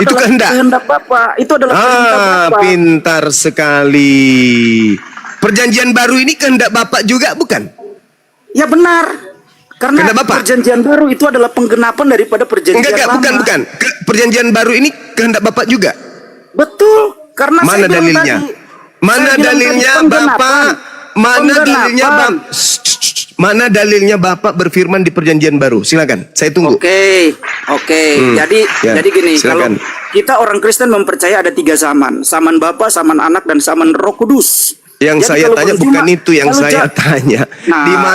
itu adalah kehendak Bapa. Itu adalah perintah Bapa. Pintar sekali. Perjanjian baru ini kehendak Bapa juga bukan? Ya benar. Karena perjanjian baru itu adalah penggenapan daripada perjanjian lama. Bukan. Perjanjian baru ini kehendak Bapa juga. Betul. Karena mana dalilnya? Mana dalilnya Bapak? Mana dalilnya Bapak berfirman di perjanjian baru? Silakan, saya tunggu. Oke. Jadi gini, silakan. Kalau kita orang Kristen mempercaya ada 3 zaman. Zaman Bapa, zaman Anak, dan zaman Roh Kudus. Yang saya tanya bukan itu yang saya tanya. Nah,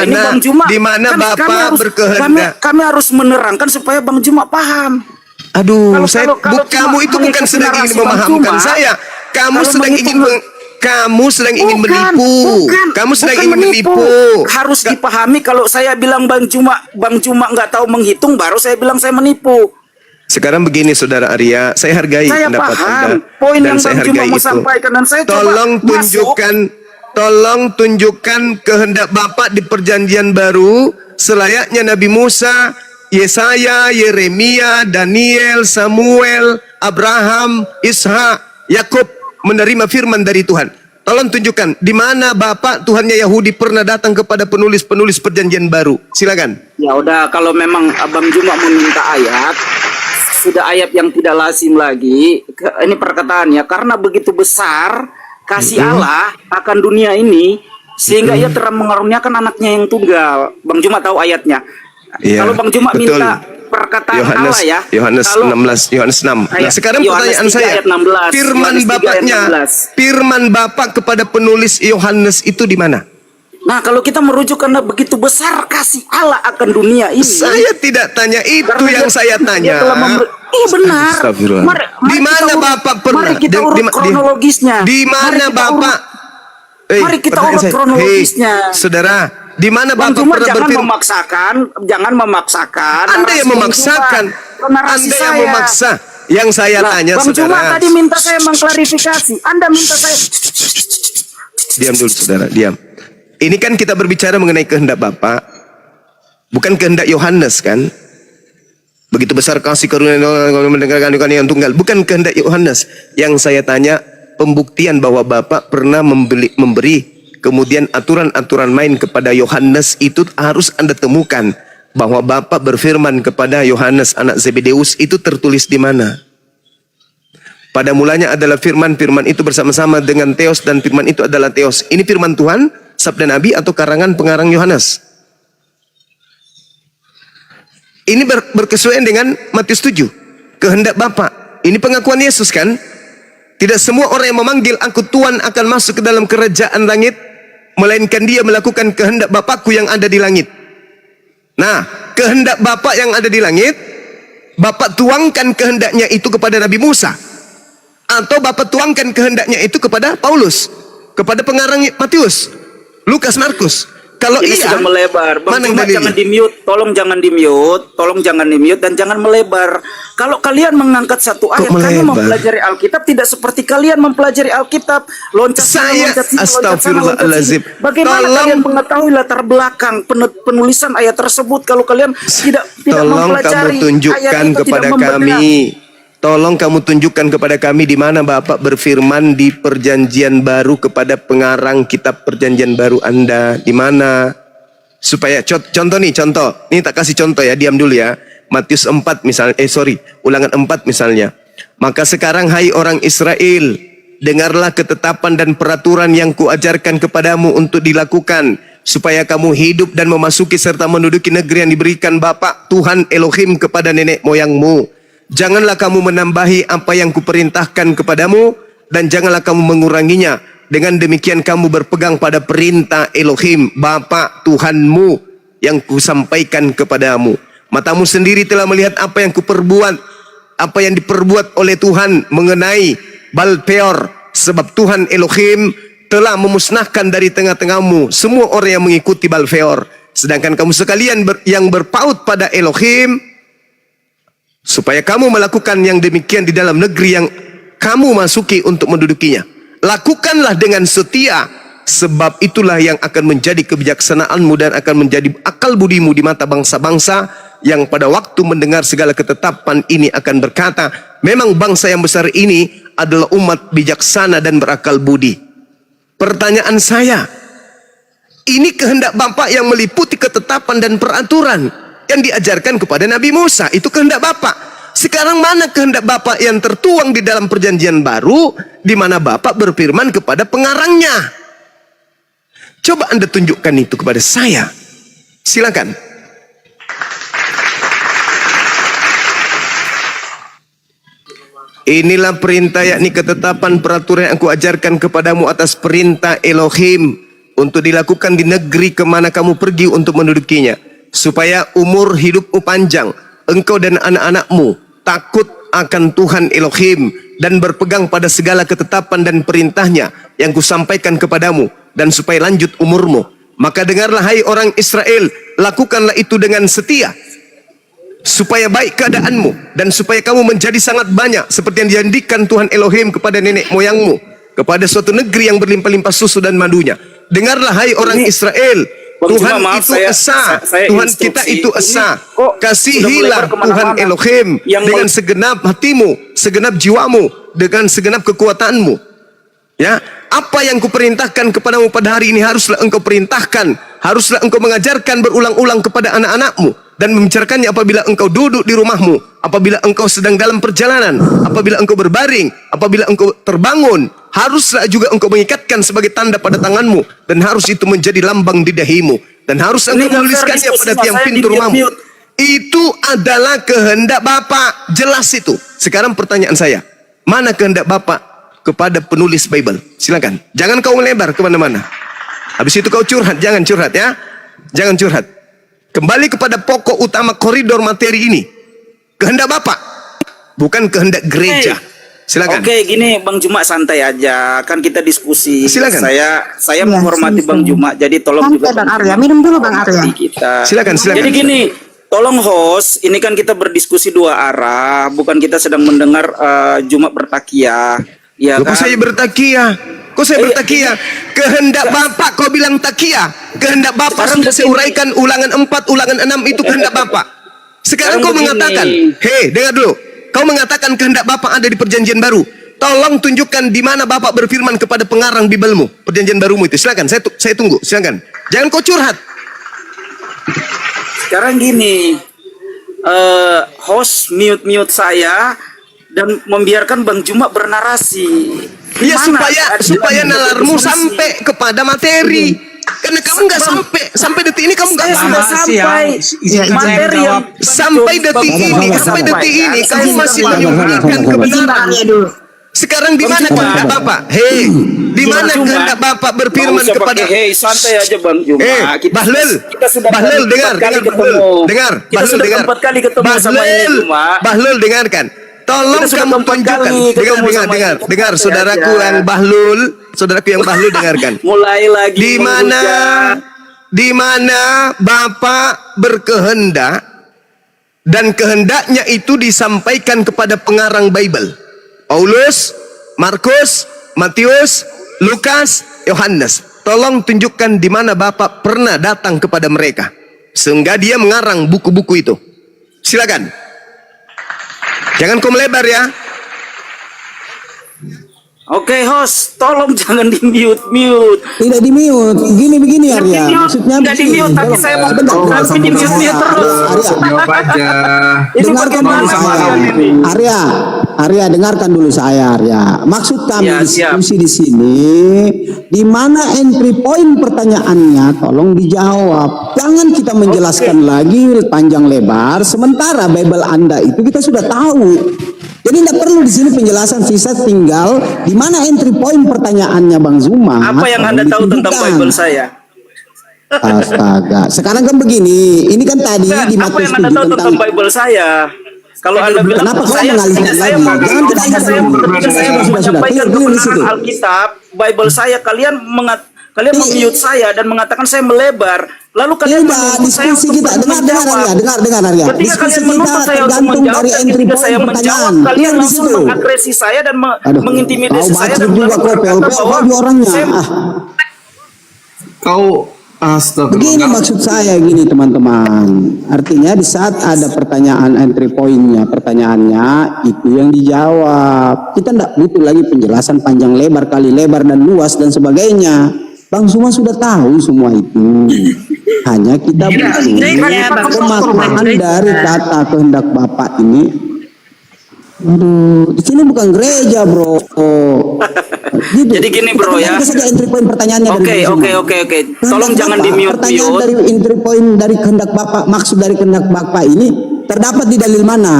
di mana Bapak berkehendak? Kami harus menerangkan supaya Bang Juma paham. Aduh, kamu itu bukan sedang ingin memahamkan saya. Kamu sedang ingin menipu. Kamu sedang ingin menipu. Harus dipahami, kalau saya bilang Bang Juma nggak tahu menghitung, baru saya bilang saya menipu. Sekarang begini Saudara Arya, saya hargai pendapat Anda poin dan yang saya Bang Juma hargai mau itu. sampaikan, dan saya Tolong tunjukkan kehendak Bapak di perjanjian baru selayaknya Nabi Musa, Yesaya, Yeremia, Daniel, Samuel, Abraham, Ishak, Yakub menerima firman dari Tuhan. Tolong tunjukkan di mana Bapak Tuhannya Yahudi pernah datang kepada penulis-penulis perjanjian baru. Silakan. Ya udah, kalau memang Abang Juma meminta ayat, sudah ayat yang tidak lazim lagi. Ini perkataannya, karena begitu besar kasih Allah akan dunia ini sehingga ia telah mengaruniakan anaknya yang tunggal. Bang Juma tahu ayatnya. Ya, kalau Bang Juma minta perkataan Allah ya, Yohanes 6. Nah, sekarang pertanyaan saya, firman Bapak kepada penulis Yohanes itu di mana? Nah, kalau kita merujuk karena begitu besar kasih Allah akan dunia ini. Saya tidak tanya itu, yang saya tanya. Benar. Di mana Bapak pernah? Mari kita urut kronologisnya. Di mana Bapak? Mari kita urut kronologisnya. Saudara, di mana Bapak pernah berfirman? Jangan memaksakan. Anda yang memaksakan. Anda yang memaksa. Yang saya tanya, Bang Saudara. Juma tadi minta saya mengklarifikasi. Anda minta saya. Diam dulu, Saudara. Diam. Ini kan kita berbicara mengenai kehendak Bapak, bukan kehendak Yohanes kan? Begitu besar kasih karunia mendengarkan yang tunggal, bukan kehendak Yohanes. Yang saya tanya pembuktian bahwa Bapak pernah memberi kemudian aturan-aturan main kepada Yohanes itu harus Anda temukan bahwa Bapak berfirman kepada Yohanes anak Zebedeus itu tertulis di mana? Pada mulanya adalah firman itu bersama-sama dengan Theos dan firman itu adalah Theos. Ini firman Tuhan, sabda Nabi atau karangan pengarang Yohanes? Ini berkesesuaian dengan Matius 7. Kehendak Bapa. Ini pengakuan Yesus kan? Tidak semua orang yang memanggil aku Tuhan akan masuk ke dalam kerajaan langit, melainkan dia melakukan kehendak Bapakku yang ada di langit. Nah, kehendak Bapa yang ada di langit, Bapak tuangkan kehendaknya itu kepada Nabi Musa. Atau Bapak tuangkan kehendaknya itu kepada Paulus, kepada pengarang Matius, Lukas, Markus. Kalau ini sudah melebar, Bang Juma jangan di-mute, tolong jangan di-mute dan jangan melebar. Kalau kalian mengangkat satu ayat, kami mempelajari Alkitab tidak seperti kalian mempelajari Alkitab, loncat sana, astagfirullahaladzim. Bagaimana kalian mengetahui latar belakang penulisan ayat tersebut kalau kalian tidak mempelajari ayat itu, kepada kami. Tolong kamu tunjukkan kepada kami di mana Bapak berfirman di perjanjian baru kepada pengarang kitab perjanjian baru Anda. Di mana? Supaya contoh. Ini tak kasih contoh ya, diam dulu ya. Matius 4 misalnya, Ulangan 4 misalnya. Maka sekarang hai orang Israel, dengarlah ketetapan dan peraturan yang kuajarkan kepadamu untuk dilakukan, supaya kamu hidup dan memasuki serta menduduki negeri yang diberikan Bapak Tuhan Elohim kepada nenek moyangmu. Janganlah kamu menambahi apa yang kuperintahkan kepadamu, dan janganlah kamu menguranginya. Dengan demikian kamu berpegang pada perintah Elohim, Bapa Tuhanmu yang kusampaikan kepadamu. Matamu sendiri telah melihat apa yang kuperbuat, apa yang diperbuat oleh Tuhan mengenai Baal-peor, sebab Tuhan Elohim telah memusnahkan dari tengah-tengahmu semua orang yang mengikuti Baal-peor. Sedangkan kamu sekalian yang berpaut pada Elohim, supaya kamu melakukan yang demikian di dalam negeri yang kamu masuki untuk mendudukinya. Lakukanlah dengan setia, sebab itulah yang akan menjadi kebijaksanaanmu dan akan menjadi akal budimu di mata bangsa-bangsa, yang pada waktu mendengar segala ketetapan ini akan berkata, memang bangsa yang besar ini adalah umat bijaksana dan berakal budi. Pertanyaan saya, ini kehendak Bapak yang meliputi ketetapan dan peraturan yang diajarkan kepada Nabi Musa. Itu kehendak Bapak. Sekarang mana kehendak Bapak yang tertuang di dalam perjanjian baru, di mana Bapak berfirman kepada pengarangnya? Coba Anda tunjukkan itu kepada saya. Silakan. Inilah perintah, yakni ketetapan peraturan yang aku ajarkan kepadamu atas perintah Elohim untuk dilakukan di negeri kemana kamu pergi untuk mendudukinya, supaya umur hidupmu panjang, engkau dan anak-anakmu takut akan Tuhan Elohim dan berpegang pada segala ketetapan dan perintahnya yang kusampaikan kepadamu, dan supaya lanjut umurmu. Maka dengarlah hai orang Israel, lakukanlah itu dengan setia, supaya baik keadaanmu dan supaya kamu menjadi sangat banyak seperti yang dijanjikan Tuhan Elohim kepada nenek moyangmu, kepada suatu negeri yang berlimpah-limpah susu dan madunya. Dengarlah hai orang Israel, Tuhan itu esa, Tuhan kita itu esa. Kasihilah Tuhan Elohim dengan segenap hatimu, segenap jiwamu, dengan segenap kekuatanmu. Ya, apa yang kuperintahkan kepadamu pada hari ini haruslah engkau perintahkan, haruslah engkau mengajarkan berulang-ulang kepada anak-anakmu, dan membicarakannya apabila engkau duduk di rumahmu, apabila engkau sedang dalam perjalanan, apabila engkau berbaring, apabila engkau terbangun. Haruslah juga engkau mengikatkan sebagai tanda pada tanganmu, dan harus itu menjadi lambang di dahimu, dan harus engkau menuliskannya pada tiang pintu rumahmu. Itu adalah kehendak Bapak, jelas itu. Sekarang pertanyaan saya, mana kehendak Bapak kepada penulis Bible? Silakan, jangan kau melebar kemana-mana. Habis itu kau curhat, jangan curhat ya, jangan curhat. Kembali kepada pokok utama koridor materi ini. Kehendak Bapak, bukan kehendak gereja. Silakan. Oke, gini Bang Juma, santai aja, kan kita diskusi. Silakan. Saya menghormati Bang Juma, jadi tolong santai, juga Bang Arya. Minum dulu Bang Arya. Kita. Silakan. Jadi gini, tolong host, ini kan kita berdiskusi dua arah, bukan kita sedang mendengar Juma bertakiah. Ya Kok kan? saya bertakiah? Kok saya bertakiah? Kehendak Bapak kau bilang takiah. Kehendak Bapak sudah saya uraikan ulangan 4, ulangan 6 itu kehendak Bapak. Sekarang kau mengatakan, hei dengar dulu. Kau mengatakan kehendak Bapak ada di perjanjian baru. Tolong tunjukkan di mana Bapak berfirman kepada pengarang Biblemu, perjanjian barumu itu. Silakan, saya tunggu. Silakan. Jangan kau curhat. Sekarang gini, host mute saya dan membiarkan Bang Juma bernarasi. Ya supaya nalarmu sampai kepada materi. Karena kamu nggak sampai detik ini kamu nggak sudah sampai materi yang sampai detik ini kamu masih menyembunyikan kebenaran. Sekarang di mana kehendak Bapak? Hei, di mana kehendak Bapak berfirman kepada? Hei, santai aja Bang Juma. Bahlul dengar. Bahlul dengarkan. Tolong kamu tunjukkan. Dengar saudaraku yang Bahlul dengarkan. Mulai lagi. Di mana Bapak berkehendak dan kehendaknya itu disampaikan kepada pengarang Bible. Paulus, Markus, Matius, Lukas, Yohanes. Tolong tunjukkan di mana Bapak pernah datang kepada mereka sehingga dia mengarang buku-buku itu. Silakan. Jangan kau melebar ya. Oke host, tolong jangan di mute. Tidak di mute. Begini Arya. Maksudnya tidak di mute, tapi saya mau tapi di mute terus. Jawab aja. Dengarkan dulu saya. Arya, dengarkan dulu saya Arya. Maksud kami diskusi di sini, di mana entry point pertanyaannya, tolong dijawab. Jangan kita menjelaskan lagi panjang lebar. Sementara Bible Anda itu kita sudah tahu. Jadi tidak perlu di sini penjelasan, sisa tinggal di mana entry point pertanyaannya Bang Zuma. Apa yang Anda tahu tentang Bible saya? Astaga, sekarang kan begini, ini kan tadi di Matius 7 tentang... Apa yang Anda tahu tentang Bible saya? Kalau Anda bilang kenapa kau mengalihkan lagi? Jangan saya menyampaikan kebenaran Alkitab, Bible saya, kalian mem-mute saya dan mengatakan saya melebar. Lalu kalian menuntut saya untuk dengar Arya. Ketika kalian menuntut saya untuk menjawab, dan ketika saya menjawab, kalian langsung mengagresi saya dan mengintimidasi saya dan juga kok orangnya. Kau Begini maksud saya gini teman-teman. Artinya di saat ada pertanyaan entry pointnya, pertanyaannya itu yang dijawab. Kita tidak butuh lagi penjelasan panjang lebar, kali lebar dan luas dan sebagainya. Bang Zuma sudah tahu semua itu. Hanya kita butuh pemaknaan dari kata kehendak Bapak ini. Aduh, di sini bukan gereja, bro. Gitu. Jadi gini, bro, ya. Saja entry point pertanyaannya. Oke. Tolong jangan di mute. Pertanyaan dari entry point dari kehendak Bapak, maksud dari kehendak Bapak ini terdapat di dalil mana?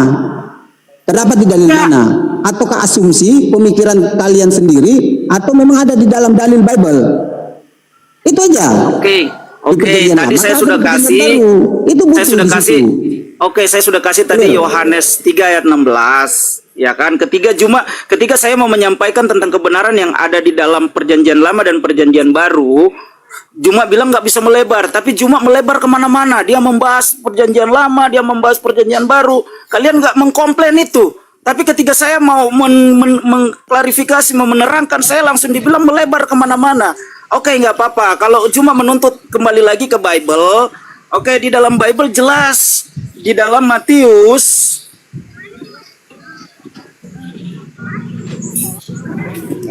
Terdapat di dalil mana? Ataukah asumsi pemikiran kalian sendiri atau memang ada di dalam dalil Bible? Itu aja. Oke. Tadi saya sudah kasih. Saya sudah kasih tadi Yohanes 3 ayat 16. Ya kan, ketika saya mau menyampaikan tentang kebenaran yang ada di dalam perjanjian lama dan perjanjian baru, Juma bilang nggak bisa melebar, tapi Juma melebar kemana-mana. Dia membahas perjanjian lama, dia membahas perjanjian baru. Kalian nggak mengkomplain itu. Tapi ketika saya mau mengklarifikasi, mau menerangkan, saya langsung dibilang melebar kemana-mana. Oke, nggak apa-apa. Kalau Juma menuntut kembali lagi ke Bible, oke, di dalam Bible jelas. Di dalam Matius,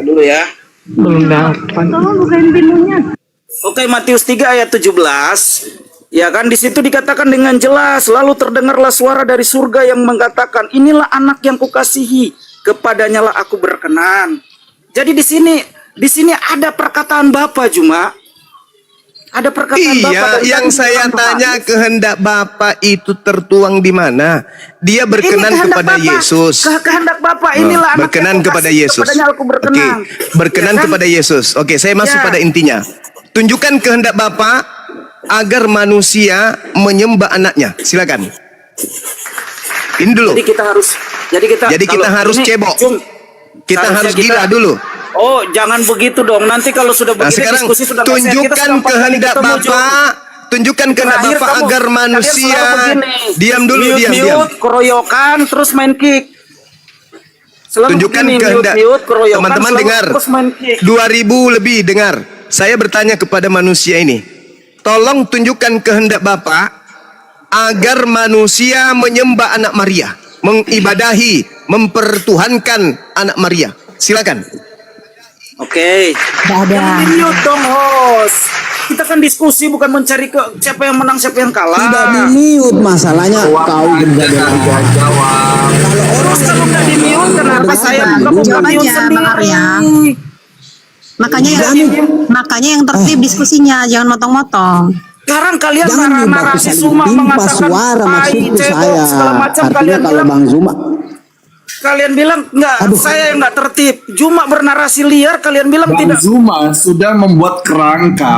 dulu ya. Belum dapat. Oke, Matius 3 ayat 17. Ya kan, di situ dikatakan dengan jelas, lalu terdengarlah suara dari surga yang mengatakan, inilah anak yang kukasihi, kepadanya lah aku berkenan. Jadi di sini ada perkataan Bapa, Juma. Ada perkataan Bapak. Iya, yang saya tanya kehendak Bapak itu tertuang di mana? Dia berkenan kepada Yesus. Kehendak Bapak inilah anak berkenan kepada Yesus. Oke, berkenan kepada Yesus. Oke, saya masuk pada intinya. Tunjukkan kehendak Bapak agar manusia menyembah anaknya. Silakan. Ini dulu. Jadi kita harus cebok. Kita harus gila dulu. Oh, jangan begitu dong. Nanti kalau sudah begini sekarang diskusi sudah tunjukkan kehendak Bapak, tunjukkan kehendak Bapak agar manusia diam dulu, diam. Keroyokan terus main kick. Tunjukkan kehendak. Teman-teman dengar. 2000 lebih dengar. Saya bertanya kepada manusia ini. Tolong tunjukkan kehendak Bapak agar manusia menyembah anak Maria, mengibadahi, mempertuhankan anak Maria. Silakan. Oke. Jangan di-mute dong, host. Kita kan diskusi, bukan mencari siapa yang menang, siapa yang kalah. Tidak di-mute, masalahnya kau jawab. Kalau nggak di-mute, kenapa saya buka mute sendiri? Makanya yang tertib diskusinya, jangan motong-motong. Sekarang kalian narasi Zuma mengatakan suara, maksudku saya. Segala macam. Artinya Kalian kalau bilang Bang Zuma, kalian bilang enggak, saya yang nggak tertib. Juma bernarasi liar, kalian bilang Bang tidak. Zuma sudah membuat kerangka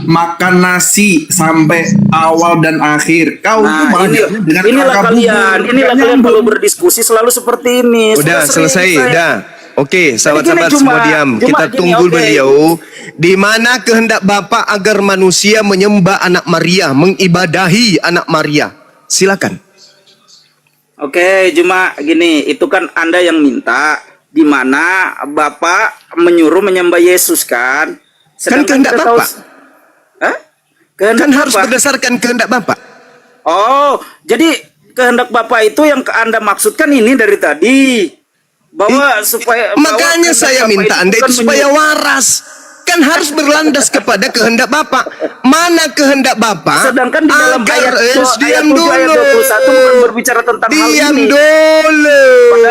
makan nasi sampai awal dan akhir. Kau itu malah dengan inilah kalian kalau berdiskusi selalu seperti ini. Udah selesai, udah. Oke, sahabat-sahabat semua diam. Kita gini, tunggu beliau. Di mana kehendak Bapak agar manusia menyembah anak Maria, mengibadahi anak Maria? Silakan. Oke, cuma gini, itu kan Anda yang minta, di mana Bapak menyuruh menyembah Yesus kan? Kan kehendak Bapak. Kehendak kan harus berdasarkan kehendak Bapak. Oh, jadi kehendak Bapak itu yang Anda maksudkan ini dari tadi. Bahwa makanya saya minta Anda itu supaya waras. Kan harus berlandas kepada kehendak Bapak. Mana kehendak Bapak? Sedangkan di dalam ayat 21 bukan berbicara tentang hal ini. Diam dulu.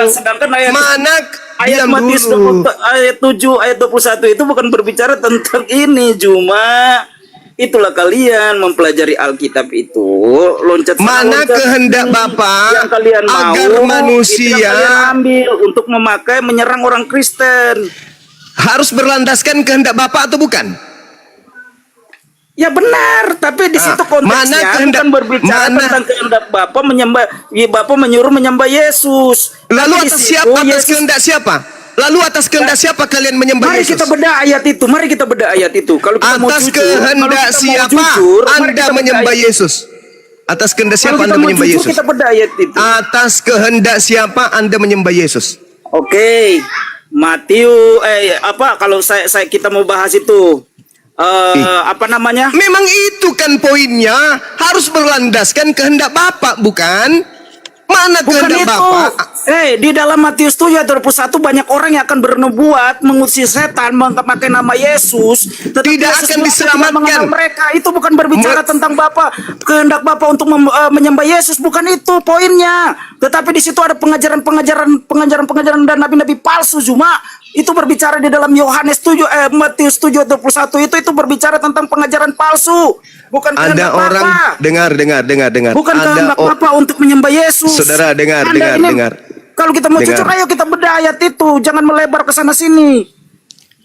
Sedangkan ayat diam Matius dulu. Ayat 7 ayat 21 itu bukan berbicara tentang ini, Cuma itulah kalian mempelajari Alkitab itu loncat mana kehendak Bapak yang kalian mau, agar manusia itu yang kalian ambil untuk memakai menyerang orang Kristen. Harus berlandaskan kehendak Bapak atau bukan? Ya benar, tapi di situ konteksnya bukan berbicara tentang kehendak Bapak Bapak menyuruh menyembah Yesus. Lalu atas kehendak siapa? Lalu atas kehendak siapa kalian menyembah Yesus? Mari kita bedah ayat itu. Kalau kita atas kehendak siapa Anda menyembah Yesus? Atas kehendak siapa Anda menyembah Yesus? Kita bedah ayat itu. Atas kehendak siapa Anda menyembah Yesus? Oke. Matius kalau kita mau bahas itu apa namanya? Memang itu kan poinnya, harus berlandaskan kehendak Bapak, bukan? Mana Bukan kehendak itu. Bapak? Di dalam Matius 7 ayat 21 banyak orang yang akan bernubuat, mengusir setan, memakai nama Yesus, tetapi Tidak Yesus akan tidak diselamatkan. mengenal mereka. Itu bukan berbicara tentang Bapak, kehendak Bapak untuk menyembah Yesus, bukan itu poinnya. Tetapi di situ ada pengajaran dan nabi-nabi palsu cuma itu berbicara di dalam Matius 7 ayat 21 itu berbicara tentang pengajaran palsu, bukan Ada kehendak orang Bapak. dengar. Bukan Ada kehendak Bapak untuk menyembah Yesus. Saudara, dengar. Kalau kita mau jujur, Dengar. ayo kita bedah ayat itu, jangan melebar ke sana sini.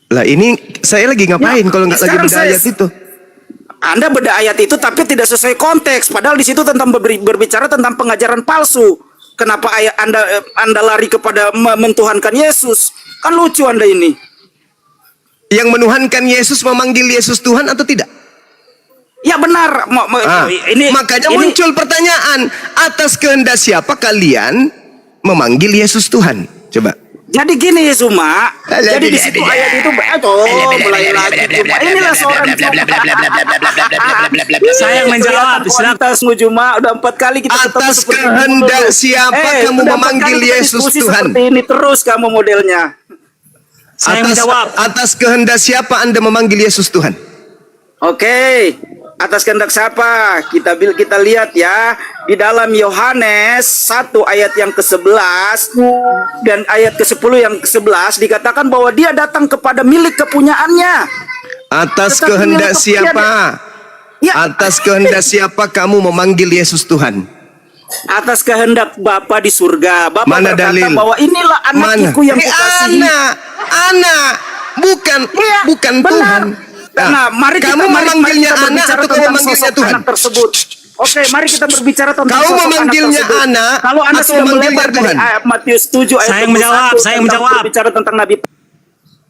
Lah ini saya lagi ngapain Ya, kalau nggak lagi sekarang beda ayat itu? Anda bedah ayat itu tapi tidak sesuai konteks, padahal di situ tentang berbicara tentang pengajaran palsu. Kenapa ayat Anda lari kepada mentuhankan Yesus? Kan lucu Anda ini. Yang menuhankan Yesus memanggil Yesus Tuhan atau tidak? Ya benar. Makanya muncul pertanyaan, atas kehendak siapa kalian memanggil Yesus Tuhan? Coba. Jadi gini Zuma, jadi di situ ayat itu mulai lagi Zuma. Inilah seorang Saya yang menjawab, silakan Zuma. Udah 4 kali kita ketemu Atas seperti ini kehendak dulu. siapa kamu udah 4 memanggil kali kita Yesus diskusi Tuhan? Seperti ini terus kamu modelnya. Saya yang menjawab. Atas kehendak siapa Anda memanggil Yesus Tuhan? Oke, atas kehendak siapa? Kita lihat ya di dalam Yohanes 1 ayat yang ke-11 dan ayat ke-10 yang ke-11 dikatakan bahwa dia datang kepada milik kepunyaannya. Atas Tetapi kehendak milik siapa? Ya. Atas kehendak siapa kamu memanggil Yesus Tuhan? Atas kehendak Bapa di surga. Bapa Mana berkata dalil? bahwa inilah anakku yang kukasihi. Anak, bukan Iya, bukan benar. Tuhan. Nah, mari kamu memanggilnya kita anak berbicara atau kamu tentang memanggilnya sosok Tuhan? anak tersebut. Oke, mari kita berbicara tentang Kau sosok memanggilnya anak tersebut. anak Kalau Anda atau sudah memanggilnya melebar dari Tuhan? ayat Matius 7 ayat Saya yang 21 menjawab, saya yang tentang menjawab. berbicara tentang Nabi.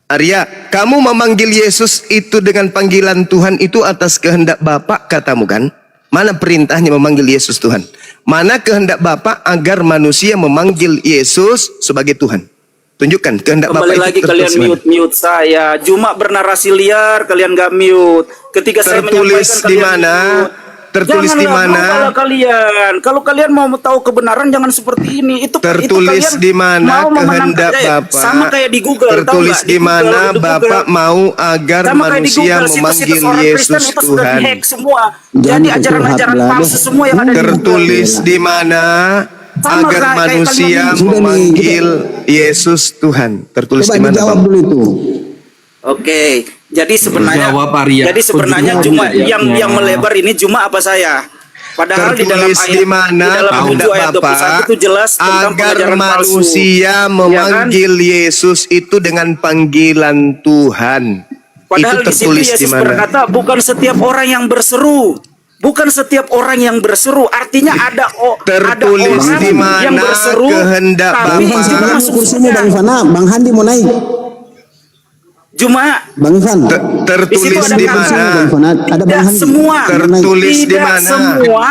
Arya, kamu memanggil Yesus itu dengan panggilan Tuhan itu atas kehendak Bapa katamu kan? Mana perintahnya memanggil Yesus Tuhan? Mana kehendak Bapa agar manusia memanggil Yesus sebagai Tuhan? Tunjukkan kehendak Bapa Kembali itu lagi kalian tertulis mana? mute saya. Cuma bernarasi liar kalian gak mute. Ketika saya Tertulis menyampaikan di kalian mana? mute. Tertulis di Janganlah mana? berubahlah kalian. Kalau kalian mau tahu kebenaran jangan seperti ini. Itu Tertulis kalian di mana mau memenangkan kehendak saya. Bapa? Sama kayak di Google. tahu Tertulis nggak? di mana Google. Bapa mau agar Sama kayak di manusia Google, situs-situs memanggil orang Kristen Yesus itu sudah Tuhan? dihack semua. Jangan Jadi kecurhat ajaran-ajaran lah, palsu deh. semua yang ada di Google. Tertulis di mana Sama agar kayak manusia kalian ini. memanggil Yesus Tuhan? Tertulis Coba di mana, dijawab Bang? dulu itu. Oke, jadi sebenarnya Jawab, Arya. jadi sebenarnya Jawab, cuma Arya. yang melebar ini cuma apa saya? Padahal di dalam Tertulis ayat di mana di dalam kehendak 7 ayat 21 Bapa itu jelas tentang agar pengajaran palsu. manusia memanggil Yesus itu dengan panggilan Tuhan. Padahal Itu di situ tertulis di Yesus mana? berkata bukan setiap orang yang berseru. Bukan setiap orang yang berseru, artinya ada Tertulis orang di mana yang berseru kehendak tapi Bapa. juga Jangan masuk kursimu surga. Bang Ivana, Bang Handi mau naik. Cuma Bang Ivan. Tertulis ada di kursi, mana? Bang Ivana, ada Bang tidak Handi. semua Tertulis di tidak mana? semua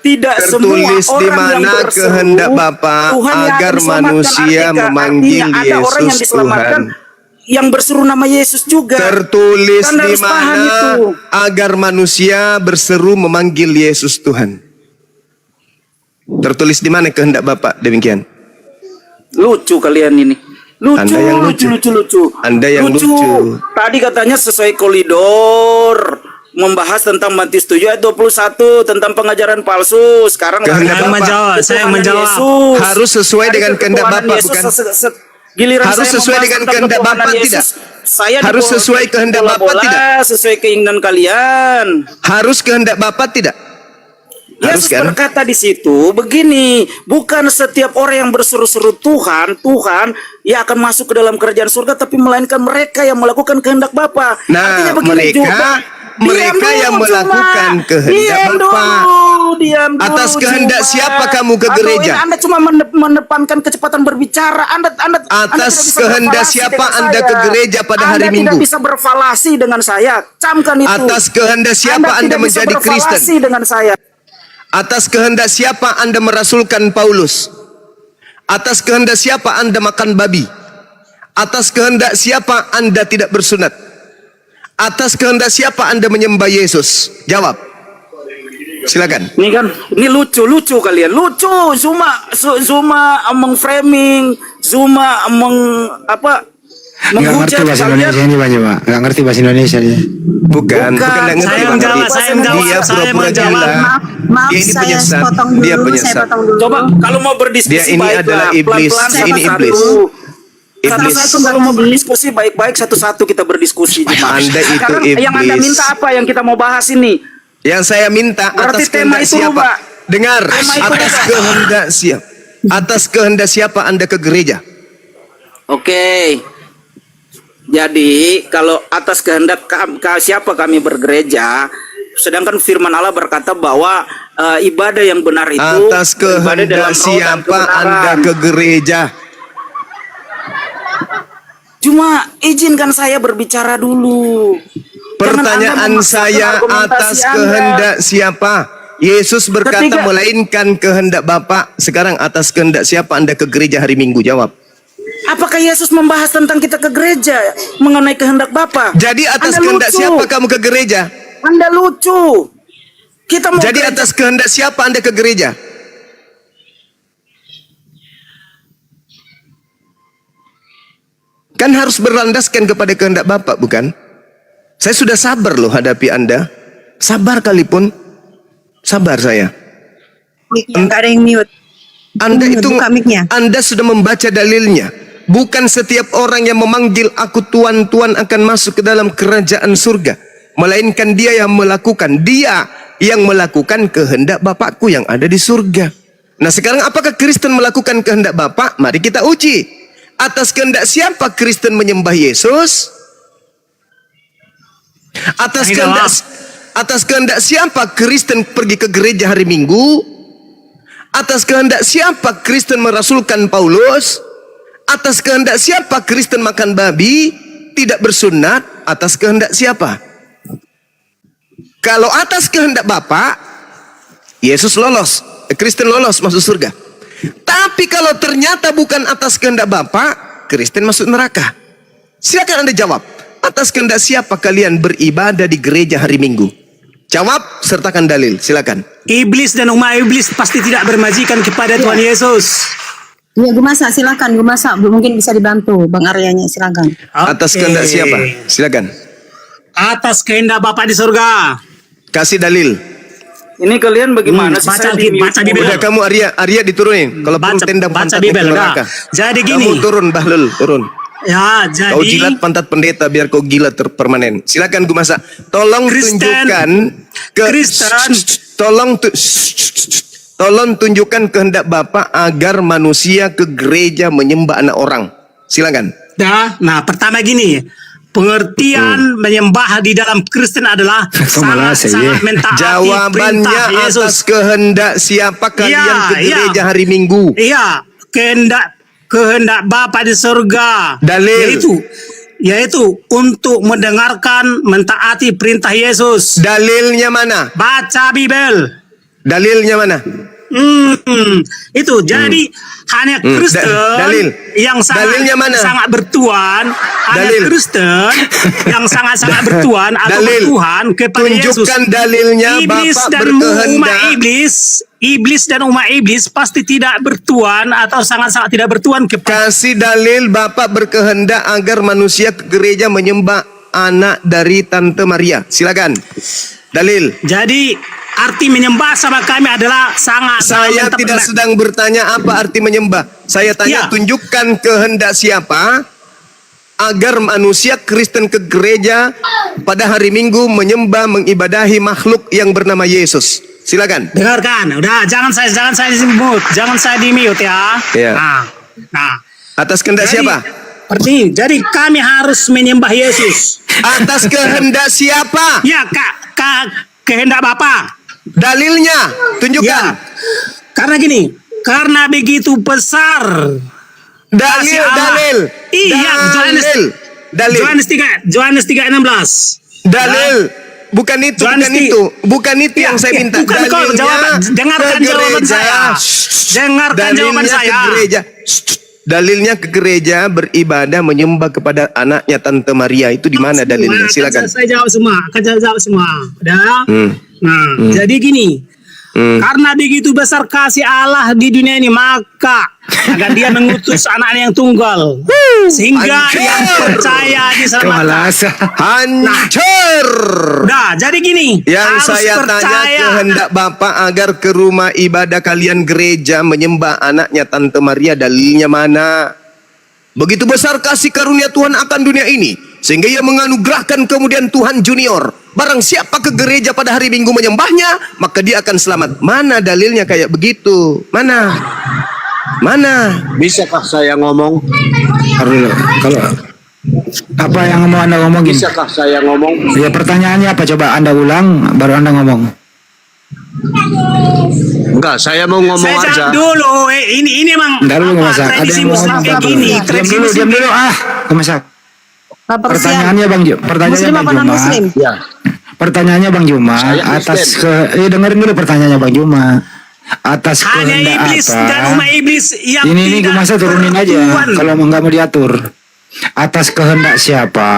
tidak Tertulis semua di orang yang mana berseru, kehendak Bapa Tuhan yang agar akan diselamatkan. manusia Artinya memanggil ada orang yang Yesus diselamatkan Tuhan. yang berseru nama Yesus juga. Tertulis Anda di harus paham mana itu. agar manusia berseru memanggil Yesus Tuhan? Tertulis di mana kehendak Bapa demikian? Lucu kalian ini. Lucu, Anda yang lucu. lucu. Anda yang lucu. Tadi katanya sesuai koridor membahas tentang Matius 7 ayat 21 tentang pengajaran palsu. Sekarang Kehendak lari Bapa. ketuhanan Saya yang menjawab. Yesus. Harus sesuai Lari dengan kehendak ketuhanan Bapa, Yesus, bukan? Giliran Harus saya sesuai membahas dengan tentang kehendak ketuhanan Bapa, Yesus, tidak? Saya Harus sesuai kehendak Bapa, tidak? Sesuai keinginan kalian. Harus kehendak Bapa tidak? Harus Yesus kan? berkata di situ begini, bukan setiap orang yang berseru-seru Tuhan ya akan masuk ke dalam kerajaan surga, tapi melainkan mereka yang melakukan kehendak Bapa. Nah, mereka yang melakukan kehendak Bapa. Diam dulu, Atas kehendak Cuma. siapa kamu ke Aduh, gereja? ini Anda cuma mendepankan kecepatan berbicara. Anda Atas tidak bisa kehendak berfalasi siapa dengan Anda saya. ke gereja pada hari Anda Minggu? tidak bisa berfalasi dengan saya. Camkan itu. Atas kehendak siapa Anda tidak bisa menjadi Kristen? berfalasi dengan saya. Atas kehendak siapa Anda merasulkan Paulus? Atas kehendak siapa Anda makan babi? Atas kehendak siapa Anda tidak bersunat? Atas kehendak siapa Anda menyembah Yesus? Jawab. Silakan. Ini kan, ini lucu kalian, lucu. Zuma meng-framing, Zuma menghujat kalian. Ini banyak Pak, nggak ngerti bahasa Indonesia dia. Bukan nggak ngerti, Saya Bang. menjawab, saya menjawab, Dia saya pura-pura menjawab. gila. Maaf, Dia ini saya penyesat. potong Dia dulu, penyesat. saya potong dulu. Coba kalau mau berdiskusi Dia ini baiklah, adalah iblis. pelan-pelan, Ini satu-satu. iblis. Iblis. Satu-satu kalau mau berdiskusi baik-baik, satu-satu kita berdiskusi. Jemaat. Anda itu Sekarang yang Anda iblis. minta apa yang kita mau bahas ini? Yang saya minta Berarti atas tema kehendak itu siapa? rubah. Dengar, Tema itu atas rubah. kehendak siapa? Atas kehendak siapa Anda ke gereja? Oke. Jadi kalau atas kehendak siapa kami bergereja, sedangkan firman Allah berkata bahwa ibadah yang benar itu Atas ibadah dalam kehendak roh dan siapa kebenaran. Anda ke gereja? Cuma izinkan saya berbicara dulu. Jangan Pertanyaan Anda memaksakan saya argumentasi atas Anda. kehendak siapa? Yesus berkata Ketiga. melainkan kehendak Bapa. Sekarang atas kehendak siapa Anda ke gereja hari Minggu? Jawab. Apakah Yesus membahas tentang kita ke gereja mengenai kehendak Bapa? Jadi atas Anda kehendak lucu. siapa kamu ke gereja? Anda lucu. Kita mau Jadi gereja. atas kehendak siapa Anda ke gereja? Kan harus berlandaskan kepada kehendak Bapa, bukan? Saya sudah sabar loh hadapi Anda. Sabar kalipun. Sabar saya. Mic-nya nggak ada yang mute. Anda itu Buka mic-nya. Anda sudah membaca dalilnya. Bukan setiap orang yang memanggil aku Tuhan, Tuhan akan masuk ke dalam kerajaan surga. Melainkan dia yang melakukan. Dia yang melakukan kehendak Bapakku yang ada di surga. Nah sekarang apakah Kristen melakukan kehendak Bapa? Mari kita uji. Atas kehendak siapa Kristen menyembah Yesus? Atas kehendak siapa Kristen pergi ke gereja hari Minggu? Atas kehendak siapa Kristen merasulkan Paulus? Atas kehendak siapa Kristen makan babi? Tidak bersunat? Atas kehendak siapa? Kalau atas kehendak Bapa, Yesus lolos, Kristen lolos masuk surga. Tapi kalau ternyata bukan atas kehendak Bapa, Kristen masuk neraka. Silakan Anda jawab. Atas kehendak siapa kalian beribadah di gereja hari Minggu? Jawab, sertakan dalil. Silakan. Iblis dan umat iblis pasti tidak bermajikan kepada Tuhan Yesus. Ya, Gumasa, silakan Gumasa. Mungkin bisa dibantu Bang Aryanya, silakan. Atas Oke. kehendak siapa? Silakan. Atas kehendak Bapa di surga. Kasih dalil. Ini kalian bagaimana sih? baca Saya baca Bibel. Udah kamu Arya diturunin. Kalau perlu tendang baca pantatnya Bibel ke udah. neraka. Jadi Kamu gini. turun Bahlul, turun. Ya, Kau jadi jilat pantat pendeta biar kau gila terpermanen. Silakan Gumasa. Tolong Kristen. tunjukkan Kristen. Tolong tunjukkan kehendak Bapa agar manusia ke gereja menyembah anak orang. Silakan. nah pertama gini. Pengertian menyembah di dalam Kristen adalah sangat mentaati Jawabannya perintah Yesus. atas kehendak siapa kalian Iya, ke gereja hari Minggu? Iya, kehendak Bapa di surga. Dalil. Yaitu untuk mendengarkan, mentaati perintah Yesus. Dalilnya mana? Baca Bibel. Dalilnya mana? Itu jadi hanya Kristen dalil. yang Dalilnya mana? sangat bertuhan, hanya Dalil. Kristen yang sangat bertuhan atau Dalil. bertuhan kepada Yesus. Tunjukkan dalilnya Iblis Bapak dan umat berkehendak. iblis dan umat iblis pasti tidak bertuhan atau sangat-sangat tidak bertuhan kepada Kasih dalil Bapak berkehendak agar manusia ke gereja menyembah anak dari Tante Maria. Silakan. Dalil. Jadi arti menyembah sama kami adalah sangat Saya tidak sedang bertanya apa arti menyembah. Saya tanya Ya. tunjukkan kehendak siapa agar manusia Kristen ke gereja pada hari Minggu menyembah mengibadahi makhluk yang bernama Yesus. Silakan. dengarkan. Udah jangan saya di mute, jangan saya di mute ya. Iya. Nah. Atas kehendak siapa? Jadi kami harus menyembah Yesus. Atas kehendak siapa? Ya, kehendak Bapa. Dalilnya tunjukkan. Ya. Karena gini, karena begitu besar kasih Allah. Dalil. Iya, Dalil. Yohanes 3:16. Dalil. Bukan itu, bukan itu yang saya minta. Bukan kau Dalilnya jawab, dengarkan ke jawaban gereja. saya. Dengarkan Dalilnya jawaban ke saya. gereja. Dalilnya ke gereja beribadah menyembah kepada anaknya Tante Maria itu di mana dalilnya? Silakan. Saya jawab semua. Dah. Nah, jadi gini. Karena begitu besar kasih Allah di dunia ini, maka agar dia mengutus anaknya yang tunggal, sehingga yang percaya diselamatkan. Hancur. Nah, jadi gini. Yang harus saya tanya kehendak Bapak agar ke rumah ibadah kalian gereja menyembah anaknya Tante Maria, dalilnya mana? Begitu besar kasih karunia Tuhan akan dunia ini, sehingga ia menganugerahkan kemudian Tuhan Junior. Barang siapa ke gereja pada hari Minggu menyembahnya, maka dia akan selamat. Mana dalilnya kayak begitu? Mana? Bisakah saya ngomong? Kalau apa yang mau Anda ngomongin? Bisakah saya ngomong? Ya, pertanyaannya apa? Coba Anda ulang, baru Anda ngomong. Enggak, saya mau ngomong Saya aja. jawab dulu. Ini emang Ntar dulu, apa, Mas. Ada tradisi yang mau Muslim ngomong kayak apa? gini. Diam Tradisi dulu, Muslim. diam dulu. Komasak. Bapak Rusian. Pertanyaannya Bang Muslim apa non Muslim? Ya. Pertanyaannya Bang Juma Saya atas Kristen. dengerin dulu pertanyaannya Bang Juma. Atas Hanya kehendak iblis apa? dan umat iblis yang Ini tidak masa turunin aja bertuan. kalau nggak mau diatur. Atas kehendak siapa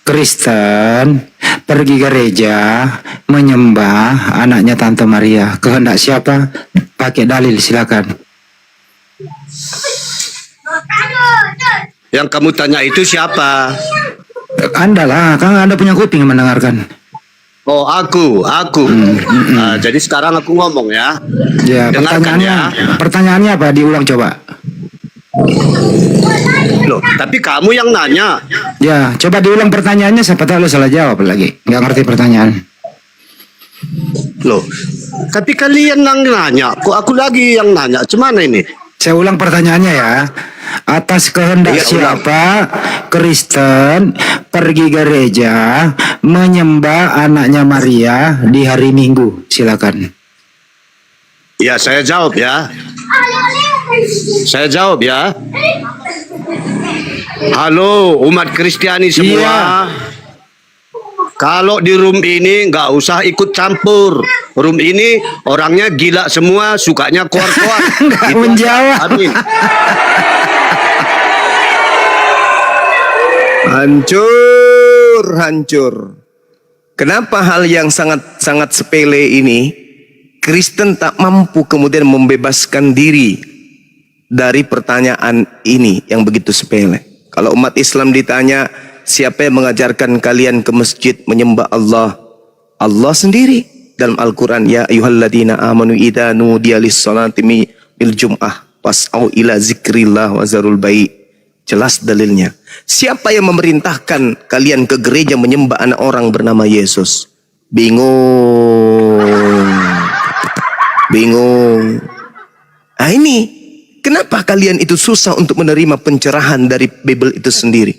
Kristen pergi gereja menyembah anaknya Tante Maria? Kehendak siapa? Pakai dalil, silakan. Yang kamu tanya itu siapa? Anda lah, kan Anda punya kuping mendengarkan. Oh, aku. Jadi sekarang aku ngomong ya. Ya, Dengarkan pertanyaannya apa? Diulang coba. Loh, tapi kamu yang nanya. Ya, coba diulang pertanyaannya, siapa tahu lo salah jawab lagi. Nggak ngerti pertanyaan. Loh, tapi kalian yang nanya. Kok aku lagi yang nanya? Cemana ini? Saya ulang pertanyaannya ya. Atas kehendak Iya, siapa Kristen pergi gereja menyembah anaknya Maria di hari Minggu? Silakan. Ya, saya jawab ya. Halo, umat Kristiani semua. Iya. Kalau di room ini nggak usah ikut campur. Room ini orangnya gila semua, sukanya keluar-keluar. Nggak Gitu aja. menjawab. Amin. Hancur. Kenapa hal yang sangat sepele ini Kristen tak mampu kemudian membebaskan diri dari pertanyaan ini yang begitu sepele? Kalau umat Islam ditanya, siapa yang mengajarkan kalian ke masjid menyembah Allah? Allah sendiri dalam Al-Quran, ya ayyuhalladzina amanu idza nudiya lis-salati mil jum'ah fas'au ila zikrillah wa zarul bai'. Jelas dalilnya. Siapa yang memerintahkan kalian ke gereja menyembah anak orang bernama Yesus? Bingung. Nah ini, kenapa kalian itu susah untuk menerima pencerahan dari Bible itu sendiri?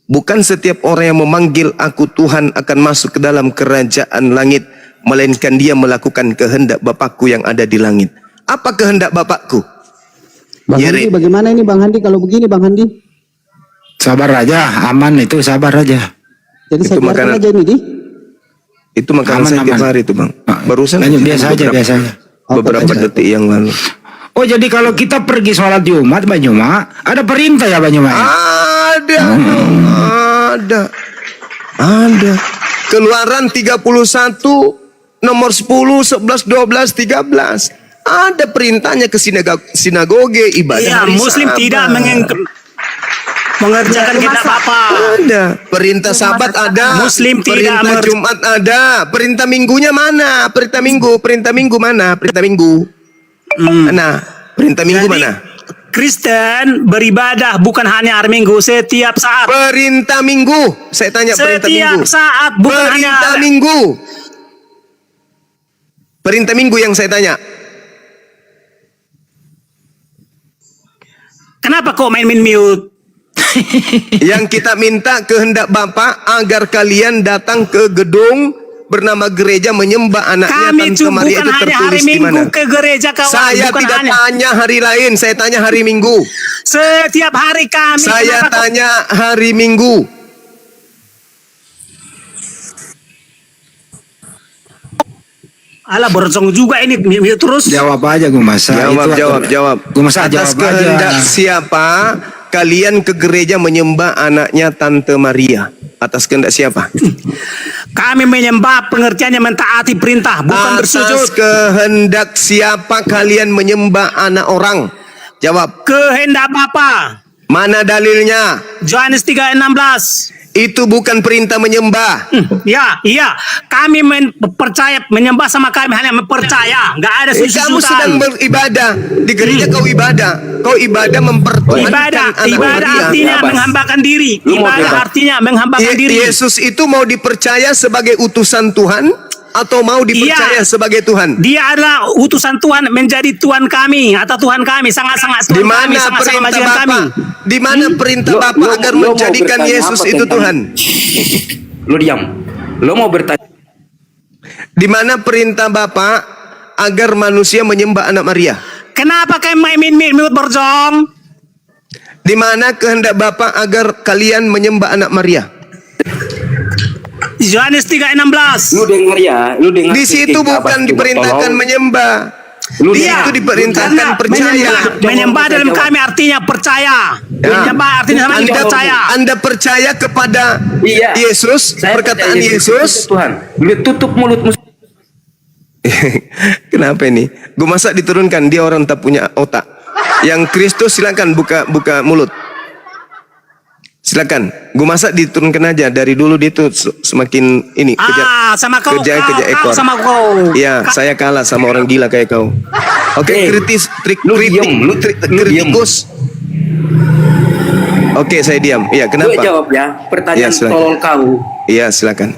Bukan setiap orang yang memanggil aku Tuhan akan masuk ke dalam kerajaan langit, melainkan dia melakukan kehendak Bapakku yang ada di langit. Apa kehendak Bapakku? Bang Handi, bagaimana ini Bang Handi kalau begini Bang Handi? Sabar aja, aman itu, sabar aja. Jadi Itu saya biarkan makanan- aja ini di. Itu makanan saya tiap hari itu Bang. Barusan biasa aja. beberapa detik yang lalu. Oh, jadi kalau kita pergi sholat Jumat, Bang Juma, ada perintah ya Bang Juma? Ada. Keluaran 31 nomor 10, 11, 12, 13. Ada perintahnya ke sinagoge ibadah Iya, hari Muslim Sabat. tidak mengerjakan kehendak Bapa. Ada. Perintah Sabat ada. Muslim tidak Perintah Jumat ada. Perintah Minggunya mana? Perintah Minggu mana? Perintah Minggu. Mana? Perintah Minggu Jadi, mana? Kristen beribadah bukan hanya hari Minggu, setiap saat. Perintah Minggu. Saya tanya perintah Setiap Minggu. saat, bukan hanya Perintah Minggu. Perintah Minggu yang saya tanya. Kenapa kok main mute? Yang kita minta kehendak Bapa agar kalian datang ke gedung bernama gereja menyembah anaknya Kami Tante Maria bukan itu hanya hari tertulis di Minggu mana? ke gereja kawan. Saya Bukan tidak hanya. tanya hari lain, saya tanya hari Minggu. Setiap hari kami. Saya kenapa kok- tanya hari Minggu. Alah bercong juga ini terus. Jawab aja gue masa. Jawab. Gue masa Atas jawab aja. kehendak siapa kalian ke gereja menyembah anaknya Tante Maria? Atas kehendak siapa? Kami menyembah pengertiannya mentaati perintah, bukan Atas bersujud. kehendak siapa kalian menyembah anak orang? Jawab. Kehendak Bapa. Mana dalilnya? Yohanes 3:16. Itu bukan perintah menyembah. Ya, iya. Kami percaya menyembah sama kami hanya mempercaya, nggak ada Kamu sedang susutan. beribadah di gereja. Kau ibadah mempertuhankan anak Ibadah Maria. artinya menghambakan diri. Ibadah artinya menghambakan diri. Yesus itu mau dipercaya sebagai utusan Tuhan atau mau dipercaya sebagai Tuhan? Dia adalah utusan Tuhan, menjadi Tuhan kami atau Tuhan kami, sangat-sangat Di Tuhan kami, mana sangat-sangat perintah majikan Bapak? kami. Di mana perintah Bapak agar lo mau menjadikan bertanya Yesus apa itu tentang- Tuhan? Lo diam. Lo mau bertanya. Di mana perintah Bapak agar manusia menyembah anak Maria? Kenapa kalian main minut berjong? Di mana kehendak Bapak agar kalian menyembah anak Maria? Yohanes 3:16. Lu dengar ya, lu dengar. Di situ bukan diperintahkan menyembah. Lu Di dengar. situ diperintahkan percaya. Menyembah dalam kami artinya percaya. Menyembah artinya sama juga percaya. Anda percaya kepada Iya. Yesus, Saya perkataan percaya Yesus? itu Tuhan. Lu tutup mulutmu. Kenapa ini? Gue masa diturunkan, dia orang tak punya otak. Yang Kristus silakan buka mulut. Silakan. Gue masa diturunkan aja dari dulu dia tuh semakin ini Sama kau, kerja kau ekor. sama kau. Iya, saya kalah sama orang gila kayak kau. Oke, Lu diem, lu kritikus. Oke, saya diam. Iya, Gue kenapa? jawab ya. Pertanyaan Ya, silakan. tolol kau. Iya, silakan.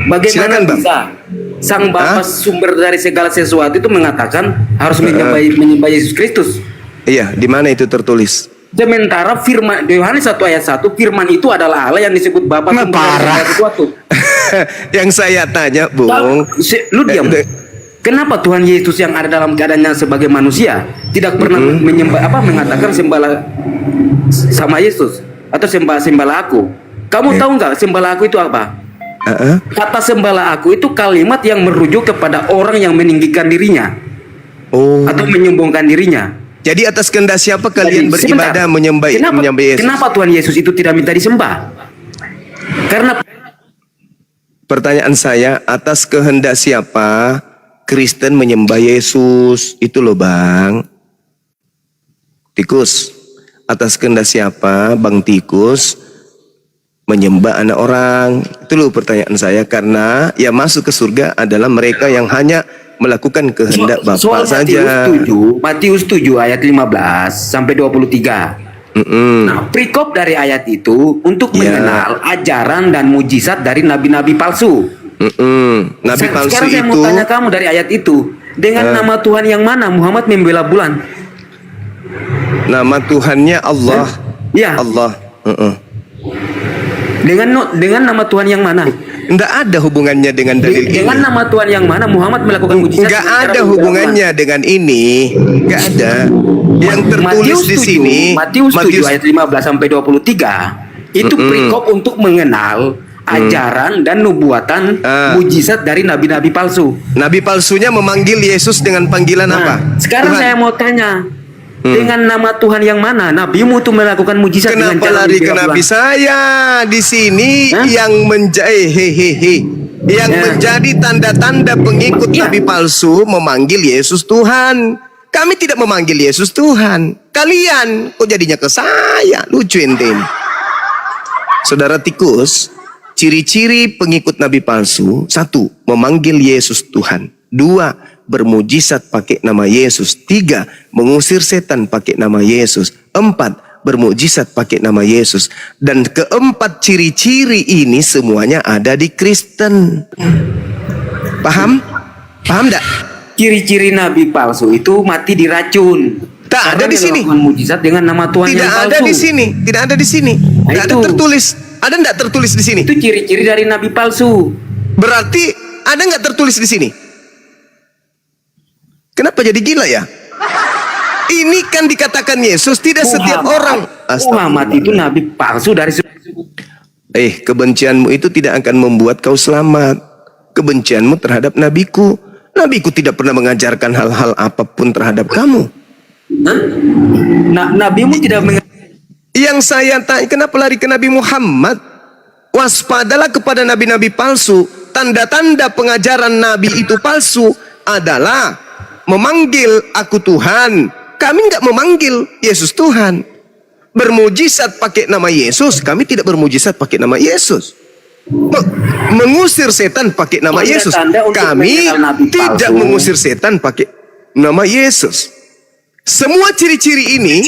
Bagaimana Silakan, Bang. bisa sang Bapa Hah? sumber dari segala sesuatu itu mengatakan harus menyembah Yesus Kristus? Iya, di mana itu tertulis? Sementara firman Yohanes 1 ayat 1, firman itu adalah Allah yang disebut Bapa sumber dari segala sesuatu. Yang saya tanya, Bung. Lu diam. Kenapa Tuhan Yesus yang ada dalam keadaannya sebagai manusia tidak pernah mengatakan sembahlah sama Yesus atau sembahlah aku? Kamu tahu nggak sembahlah aku itu apa? Kata sembahlah aku itu kalimat yang merujuk kepada orang yang meninggikan dirinya atau menyombongkan dirinya. Jadi atas kehendak siapa kalian Jadi, beribadah menyembah Yesus? Kenapa Tuhan Yesus itu tidak minta disembah? Karena Pertanyaan saya, atas kehendak siapa Kristen menyembah Yesus? Itu loh, Bang. Tikus. Atas kehendak siapa Bang Tikus menyembah anak orang? Itu loh pertanyaan saya, karena yang masuk ke surga adalah mereka yang hanya melakukan kehendak Bapa soal saja. Matius 7 ayat 15 sampai 23. Nah, perikop dari ayat itu untuk mengenal ajaran dan mujizat dari nabi-nabi palsu. Nabi palsu Sekarang saya itu mau tanya kamu dari ayat itu, dengan nama Tuhan yang mana Muhammad membela bulan? nama Tuhannya Allah. Ya. Allah. Dengan nama Tuhan yang mana? Nggak ada hubungannya dengan dalil ini. Dengan nama Tuhan yang mana Muhammad melakukan mujizat? Nggak dengan cara ada membela hubungannya dengan ini. Nggak ada. Yang tertulis di sini Matius 7 ayat 15 sampai 23 itu perikop untuk mengenal ajaran dan nubuatan mujizat dari nabi-nabi palsu. Nabi palsunya memanggil Yesus dengan panggilan apa? Sekarang Tuhan. saya mau tanya, dengan nama Tuhan yang mana nabimu itu melakukan mujizat dengan Kenapa cara lari ke membela Nabi bulan? saya? Di sini yang menjadi tanda-tanda pengikut Nabi palsu memanggil Yesus Tuhan. Kami tidak memanggil Yesus Tuhan. Kalian kok jadinya ke saya? Lucu ente. Saudara Tikus, ciri-ciri pengikut Nabi palsu: 1. Memanggil Yesus Tuhan. 2. Bermujizat pakai nama Yesus. 3. Mengusir setan pakai nama Yesus. 4. Bermujizat pakai nama Yesus. Dan keempat ciri-ciri ini semuanya ada di Kristen. Paham? Paham enggak? Ciri-ciri nabi palsu itu mati diracun. Tak ada di sini. Melakukan mujizat dengan nama Tuhan Tidak yang palsu. ada di sini. Tidak ada di sini. Tidak ada itu. tertulis. Ada enggak tertulis di sini? Itu ciri-ciri dari nabi palsu. Berarti ada nggak tertulis di sini? Kenapa jadi gila ya? Ini kan dikatakan Yesus, tidak setiap orang. Muhammad itu nabi palsu dari Kebencianmu itu tidak akan membuat kau selamat. kebencianmu terhadap nabiku. Nabiku tidak pernah mengajarkan hal-hal apapun terhadap kamu. Nabimu tidak Yang saya tanya, kenapa lari ke Nabi Muhammad? Waspadalah kepada nabi-nabi palsu. Tanda-tanda pengajaran nabi itu palsu adalah memanggil aku Tuhan. Kami nggak memanggil Yesus Tuhan. Bermujizat pakai nama Yesus, kami tidak bermujizat pakai nama Yesus. Mengusir setan pakai nama Yesus, kami tidak mengusir setan pakai nama Yesus. Semua ciri-ciri ini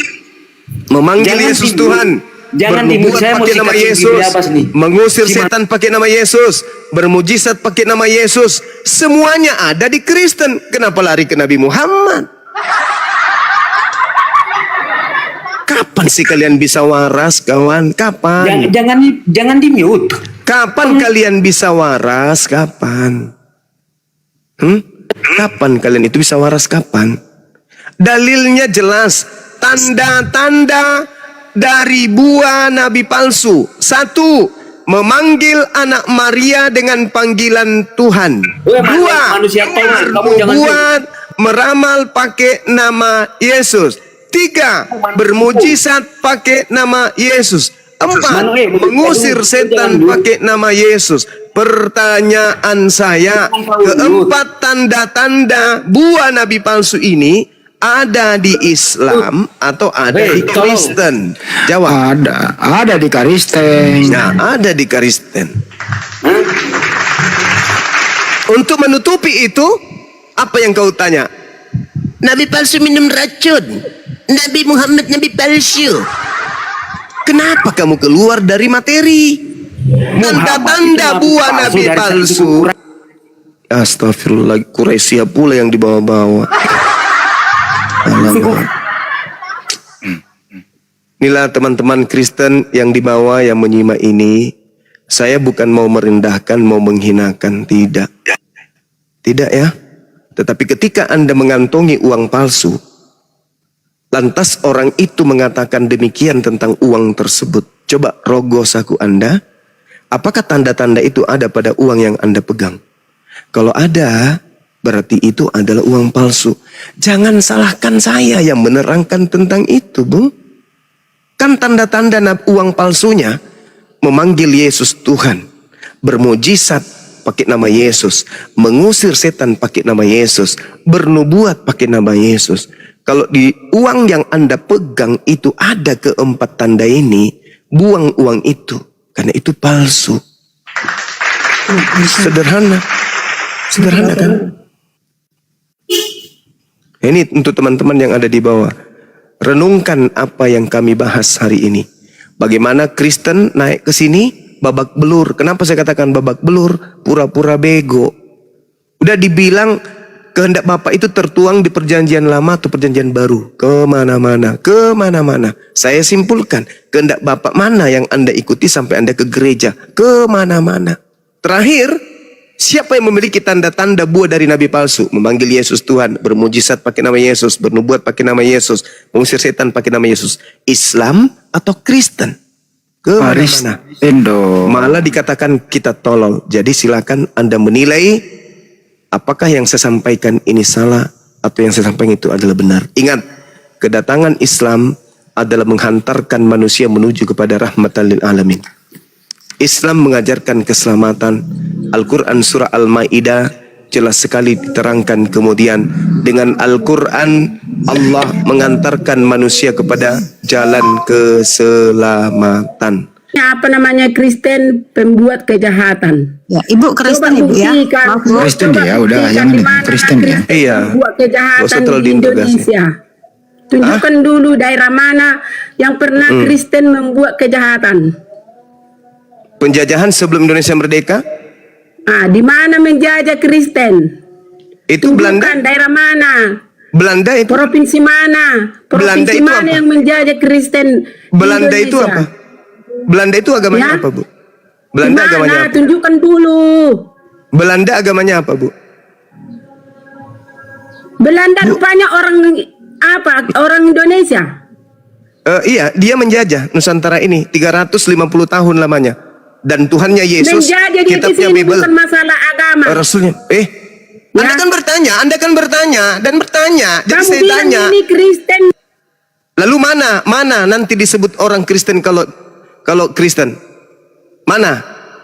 memanggil Yesus Tuhan, bernubuat pakai nama Yesus, mengusir setan pakai nama Yesus, bermujizat pakai nama Yesus, semuanya ada di Kristen. Kenapa lari ke Nabi Muhammad? Kapan sih kalian bisa waras, kawan? Kapan? Jangan di mute. Kapan kalian bisa waras? Kapan? Kapan kalian itu bisa waras? Kapan? Dalilnya jelas. Tanda-tanda dari buah nabi palsu. 1. Memanggil anak Maria dengan panggilan Tuhan. 2. Membuat meramal pakai nama Yesus. 3. Bermujizat pakai nama Yesus. 4. Mengusir setan pakai nama Yesus. Pertanyaan saya, keempat tanda-tanda buah nabi palsu ini ada di Islam atau ada di Kristen? Jawab. Ada di Kristen. Nah, ada di Kristen. Untuk menutupi itu, apa yang kau tanya? Nabi palsu minum racun. Nabi Muhammad nabi palsu. Kenapa kamu keluar dari materi? Tanda-tanda buah nabi palsu. Astagfirullah, Quraisy pula yang dibawa-bawa. Inilah teman-teman Kristen yang dibawa, yang menyimak ini. Saya bukan mau merendahkan, mau menghinakan, tidak. Tidak ya. Tetapi ketika Anda mengantongi uang palsu, lantas orang itu mengatakan demikian tentang uang tersebut. Coba rogoh saku Anda. Apakah tanda-tanda itu ada pada uang yang Anda pegang? Kalau ada, berarti itu adalah uang palsu. Jangan salahkan saya yang menerangkan tentang itu, Bung. Kan tanda-tanda uang palsunya memanggil Yesus Tuhan, bermujizat pakai nama Yesus, mengusir setan pakai nama Yesus, bernubuat pakai nama Yesus. Kalau di uang yang Anda pegang itu ada keempat tanda ini, buang uang itu, karena itu palsu. Sederhana. Sederhana kan? Ini untuk teman-teman yang ada di bawah. Renungkan apa yang kami bahas hari ini. Bagaimana Kristen naik ke sini babak belur. Kenapa saya katakan babak belur? Pura-pura bego. Udah dibilang kehendak Bapak itu tertuang di perjanjian lama atau perjanjian baru. Kemana-mana. Kemana-mana. Saya simpulkan. Kehendak Bapak mana yang Anda ikuti sampai Anda ke gereja? Kemana-mana. Terakhir, siapa yang memiliki tanda-tanda buah dari nabi palsu? Memanggil Yesus Tuhan, bermujizat pakai nama Yesus, bernubuat pakai nama Yesus, mengusir setan pakai nama Yesus. Islam atau Kristen? Kemana-mana. Malah dikatakan kita tolol. Jadi silakan Anda menilai apakah yang saya sampaikan ini salah atau yang saya sampaikan itu adalah benar. Ingat, kedatangan Islam adalah menghantarkan manusia menuju kepada rahmatan lil alamin. Islam mengajarkan keselamatan. Al-Quran surah Al-Ma'idah jelas sekali diterangkan. Kemudian dengan Al-Quran Allah mengantarkan manusia kepada jalan keselamatan. Apa namanya Kristen pembuat kejahatan. Ya, Ibu Kristen Ibu ya. Kristen dia udah yang ini Kristen ya. Iya. Buat kejahatan di Indonesia. Tunjukkan dulu daerah mana yang pernah Kristen membuat kejahatan. Penjajahan sebelum Indonesia merdeka? Di mana menjajah Kristen? Itu Belanda. Daerah mana? Belanda itu. Provinsi mana? Belanda Provinsi itu mana apa? yang menjajah Kristen? Belanda Indonesia? itu apa? Belanda itu agamanya Ya? apa, Bu? Belanda Dimana? agamanya apa? Tunjukkan dulu. Belanda agamanya apa, Bu? Belanda rupanya orang apa? Orang Indonesia. Iya, dia menjajah Nusantara ini 350 tahun lamanya. dan Tuhannya Yesus, Menjadi di kitabnya sini Bible, bukan masalah agama. Rasulnya. Anda kan bertanya dan bertanya. Jadi Kamu saya bilang tanya. ini Kristen. Lalu mana nanti disebut orang Kristen kalau Kristen? Mana?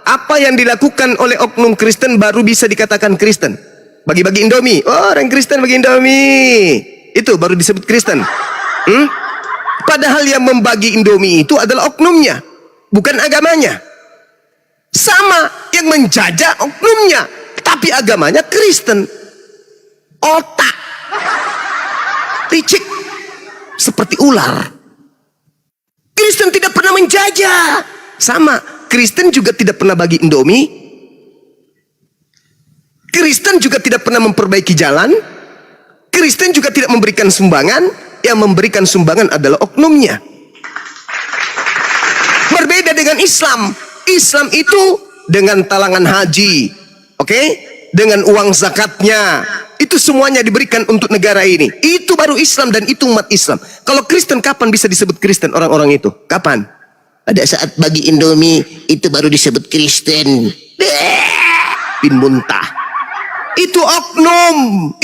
Apa yang dilakukan oleh oknum Kristen baru bisa dikatakan Kristen? Bagi-bagi Indomie. Oh, orang Kristen bagi Indomie. Itu baru disebut Kristen. Padahal yang membagi Indomie itu adalah oknumnya, bukan agamanya. Sama, yang menjajah oknumnya, tapi agamanya Kristen. Otak licik seperti ular. Kristen tidak pernah menjajah. Sama, Kristen juga tidak pernah bagi Indomie. Kristen juga tidak pernah memperbaiki jalan. Kristen juga tidak memberikan sumbangan. Yang memberikan sumbangan adalah oknumnya. Berbeda dengan Islam. Islam itu dengan talangan haji, oke? Dengan uang zakatnya. Itu semuanya diberikan untuk negara ini. Itu baru Islam dan itu umat Islam. Kalau Kristen kapan bisa disebut Kristen orang-orang itu? Kapan? Pada saat bagi Indomie itu baru disebut Kristen. Bin muntah. Itu oknum.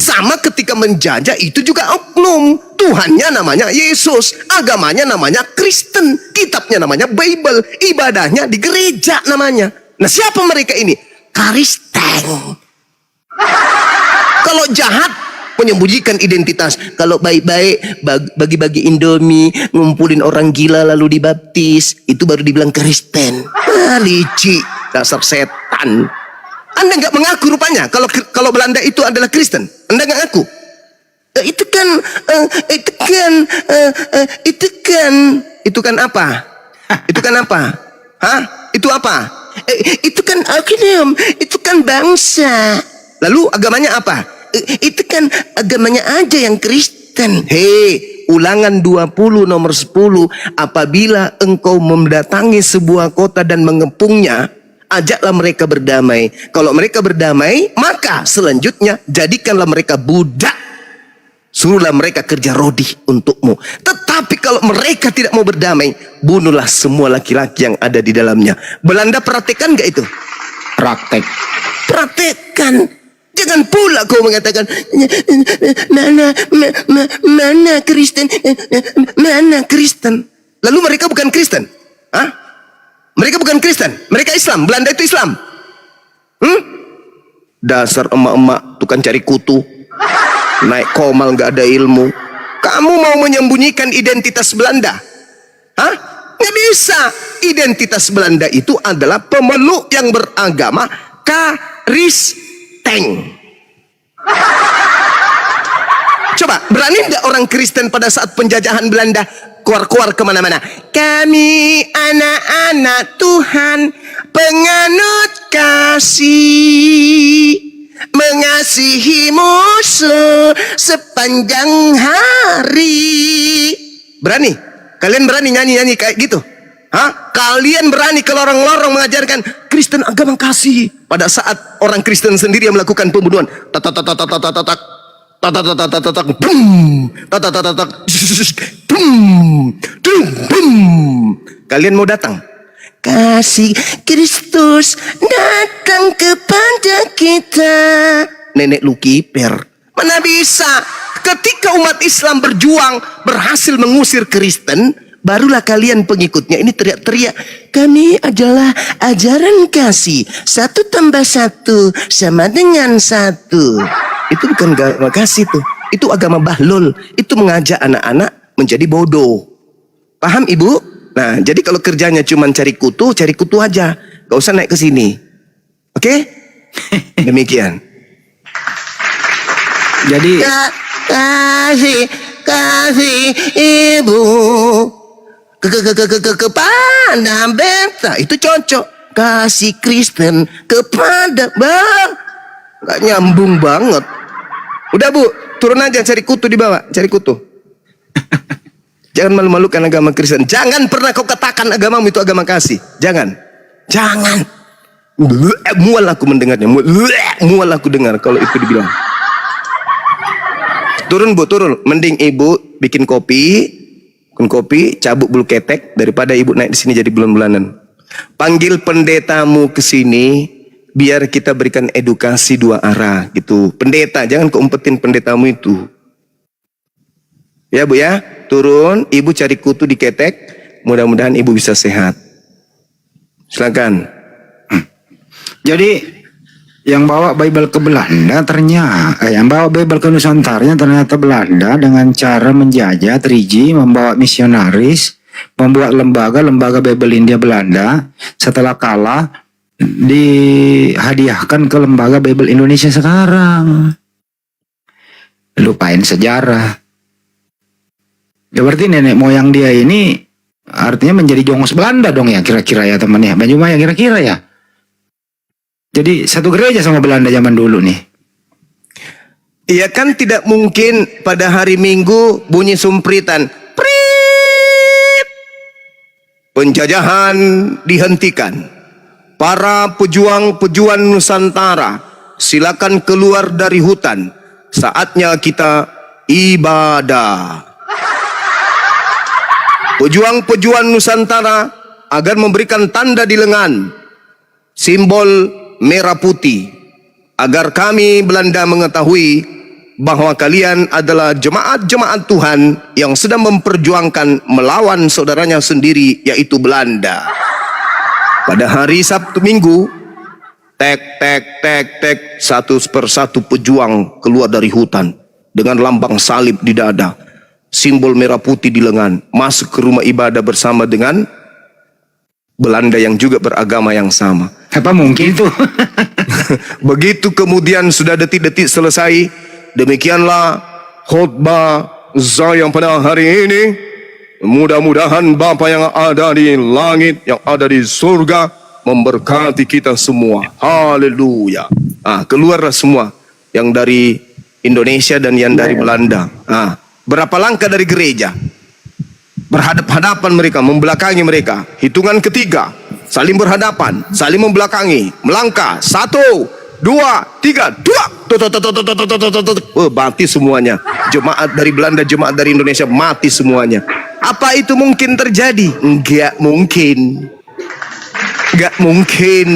Sama ketika menjajah itu juga oknum. Tuhannya namanya Yesus, agamanya namanya Kristen, kitabnya namanya Bible, ibadahnya di gereja namanya. Nah, siapa mereka ini? Kristen. Kalau jahat menyembunyikan identitas, kalau baik-baik bagi-bagi Indomie, ngumpulin orang gila lalu dibaptis, itu baru dibilang Kristen. Licik, dasar setan. Anda nggak mengaku rupanya kalau Belanda itu adalah Kristen. Anda nggak ngaku. Itu kan apa? Itu kan apa? Hah? Itu apa? Itu kan agama, itu kan bangsa. Lalu agamanya apa? Itu kan agamanya aja yang Kristen. Ulangan 20 nomor 10. Apabila engkau mendatangi sebuah kota dan mengepungnya, ajaklah mereka berdamai. Kalau mereka berdamai, maka selanjutnya jadikanlah mereka budak. Suruhlah mereka kerja rodi untukmu. Tetapi kalau mereka tidak mau berdamai, bunuhlah semua laki-laki yang ada di dalamnya. Belanda praktekkan gak itu? Praktekkan. Jangan pula kau mengatakan mana Kristen, mana Kristen. Lalu mereka bukan Kristen? Hah? Mereka bukan Kristen, mereka Islam. Belanda itu Islam. Dasar emak-emak tukang cari kutu, naik komal gak ada ilmu. Kamu mau menyembunyikan identitas Belanda? Hah? Nggak bisa. Identitas Belanda itu adalah pemeluk yang beragama Kristen. Coba, berani nggak orang Kristen pada saat penjajahan Belanda keluar-keluar kemana-mana? Kami anak-anak Tuhan, penganut kasih, mengasihi musuh sepanjang hari. Berani? Kalian berani nyanyi-nyanyi kayak gitu? Hah? Kalian berani ke lorong-lorong mengajarkan Kristen agama kasih pada saat orang Kristen sendiri yang melakukan pembunuhan? Kalian mau datang? Kasih Kristus datang kepada kita. Nenek lu kiper. Mana bisa? Ketika umat Islam berjuang berhasil mengusir Kristen, barulah kalian pengikutnya ini teriak-teriak, kami adalah ajaran kasih, 1 tambah 1 sama dengan 1. Itu bukan agama kasih tuh, itu agama bahlul. Itu mengajak anak-anak menjadi bodoh. Paham ibu? Nah, jadi kalau kerjanya cuma cari kutu aja, gak usah naik ke sini. Oke? Demikian. Jadi kasih ibu kepada beta itu cocok. Kasih Kristen kepada gak nyambung banget. Udah bu, turun aja cari kutu di bawah, cari kutu. Jangan malu-malukan agama Kristen. Jangan pernah kau katakan agamamu itu agama kasih. Jangan. Mual aku mendengarnya. Mual aku dengar kalau itu dibilang. Turun bu, turun. Mending ibu bikin kopi, kopi, cabut bulu ketek daripada ibu naik di sini jadi bulan-bulanan. Panggil pendetamu ke sini biar kita berikan edukasi dua arah gitu. Pendeta, jangan keumpetin pendetamu itu. Ya Bu ya, turun, ibu cari kutu di ketek, mudah-mudahan ibu bisa sehat. Silakan. Jadi yang bawa Bible ke Belanda ternyata, yang bawa Bible ke Nusantara ternyata Belanda dengan cara menjajah 3G, membawa misionaris, membuat lembaga Bible India Belanda. Setelah kalah, dihadiahkan ke lembaga Bible Indonesia sekarang. Lupain sejarah. Ya berarti nenek moyang dia ini artinya menjadi jongos Belanda dong ya kira-kira ya teman ya. Banyuma ya kira-kira ya. Jadi satu gereja sama Belanda zaman dulu nih. Iya kan tidak mungkin pada hari Minggu bunyi sumpritan. Prit! Penjajahan dihentikan. Para pejuang-pejuang Nusantara, silakan keluar dari hutan. Saatnya kita ibadah. Pejuang-pejuang Nusantara agar memberikan tanda di lengan, simbol merah putih, agar kami Belanda mengetahui bahwa kalian adalah jemaat-jemaat Tuhan yang sedang memperjuangkan melawan saudaranya sendiri, yaitu Belanda. Pada hari Sabtu Minggu, tek, satu persatu pejuang keluar dari hutan dengan lambang salib di dada, simbol merah putih di lengan, masuk ke rumah ibadah bersama dengan Belanda yang juga beragama yang sama. Apa mungkin itu? Begitu kemudian sudah detik-detik selesai, demikianlah khutbah Zayang pada hari ini. Mudah-mudahan Bapa yang ada di langit, yang ada di surga, memberkati kita semua. Haleluya. Keluarlah semua yang dari Indonesia dan yang dari Belanda. Berapa langkah dari gereja? Berhadap-hadapan mereka, membelakangi mereka. Hitungan ketiga, saling berhadapan, saling membelakangi, melangkah. 1, 2, 3, 2. Mati semuanya. Jemaat dari Belanda, jemaat dari Indonesia mati semuanya. Apa itu mungkin terjadi? Enggak mungkin. Enggak mungkin.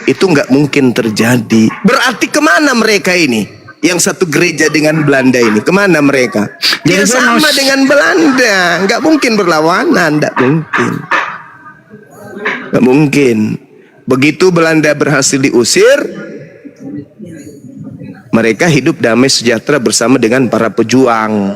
Itu enggak mungkin terjadi. Berarti kemana mereka ini? Yang satu gereja dengan Belanda ini, kemana mereka? Dia sama dengan Belanda, nggak mungkin berlawanan, nggak mungkin, nggak mungkin. Begitu Belanda berhasil diusir, mereka hidup damai sejahtera bersama dengan para pejuang.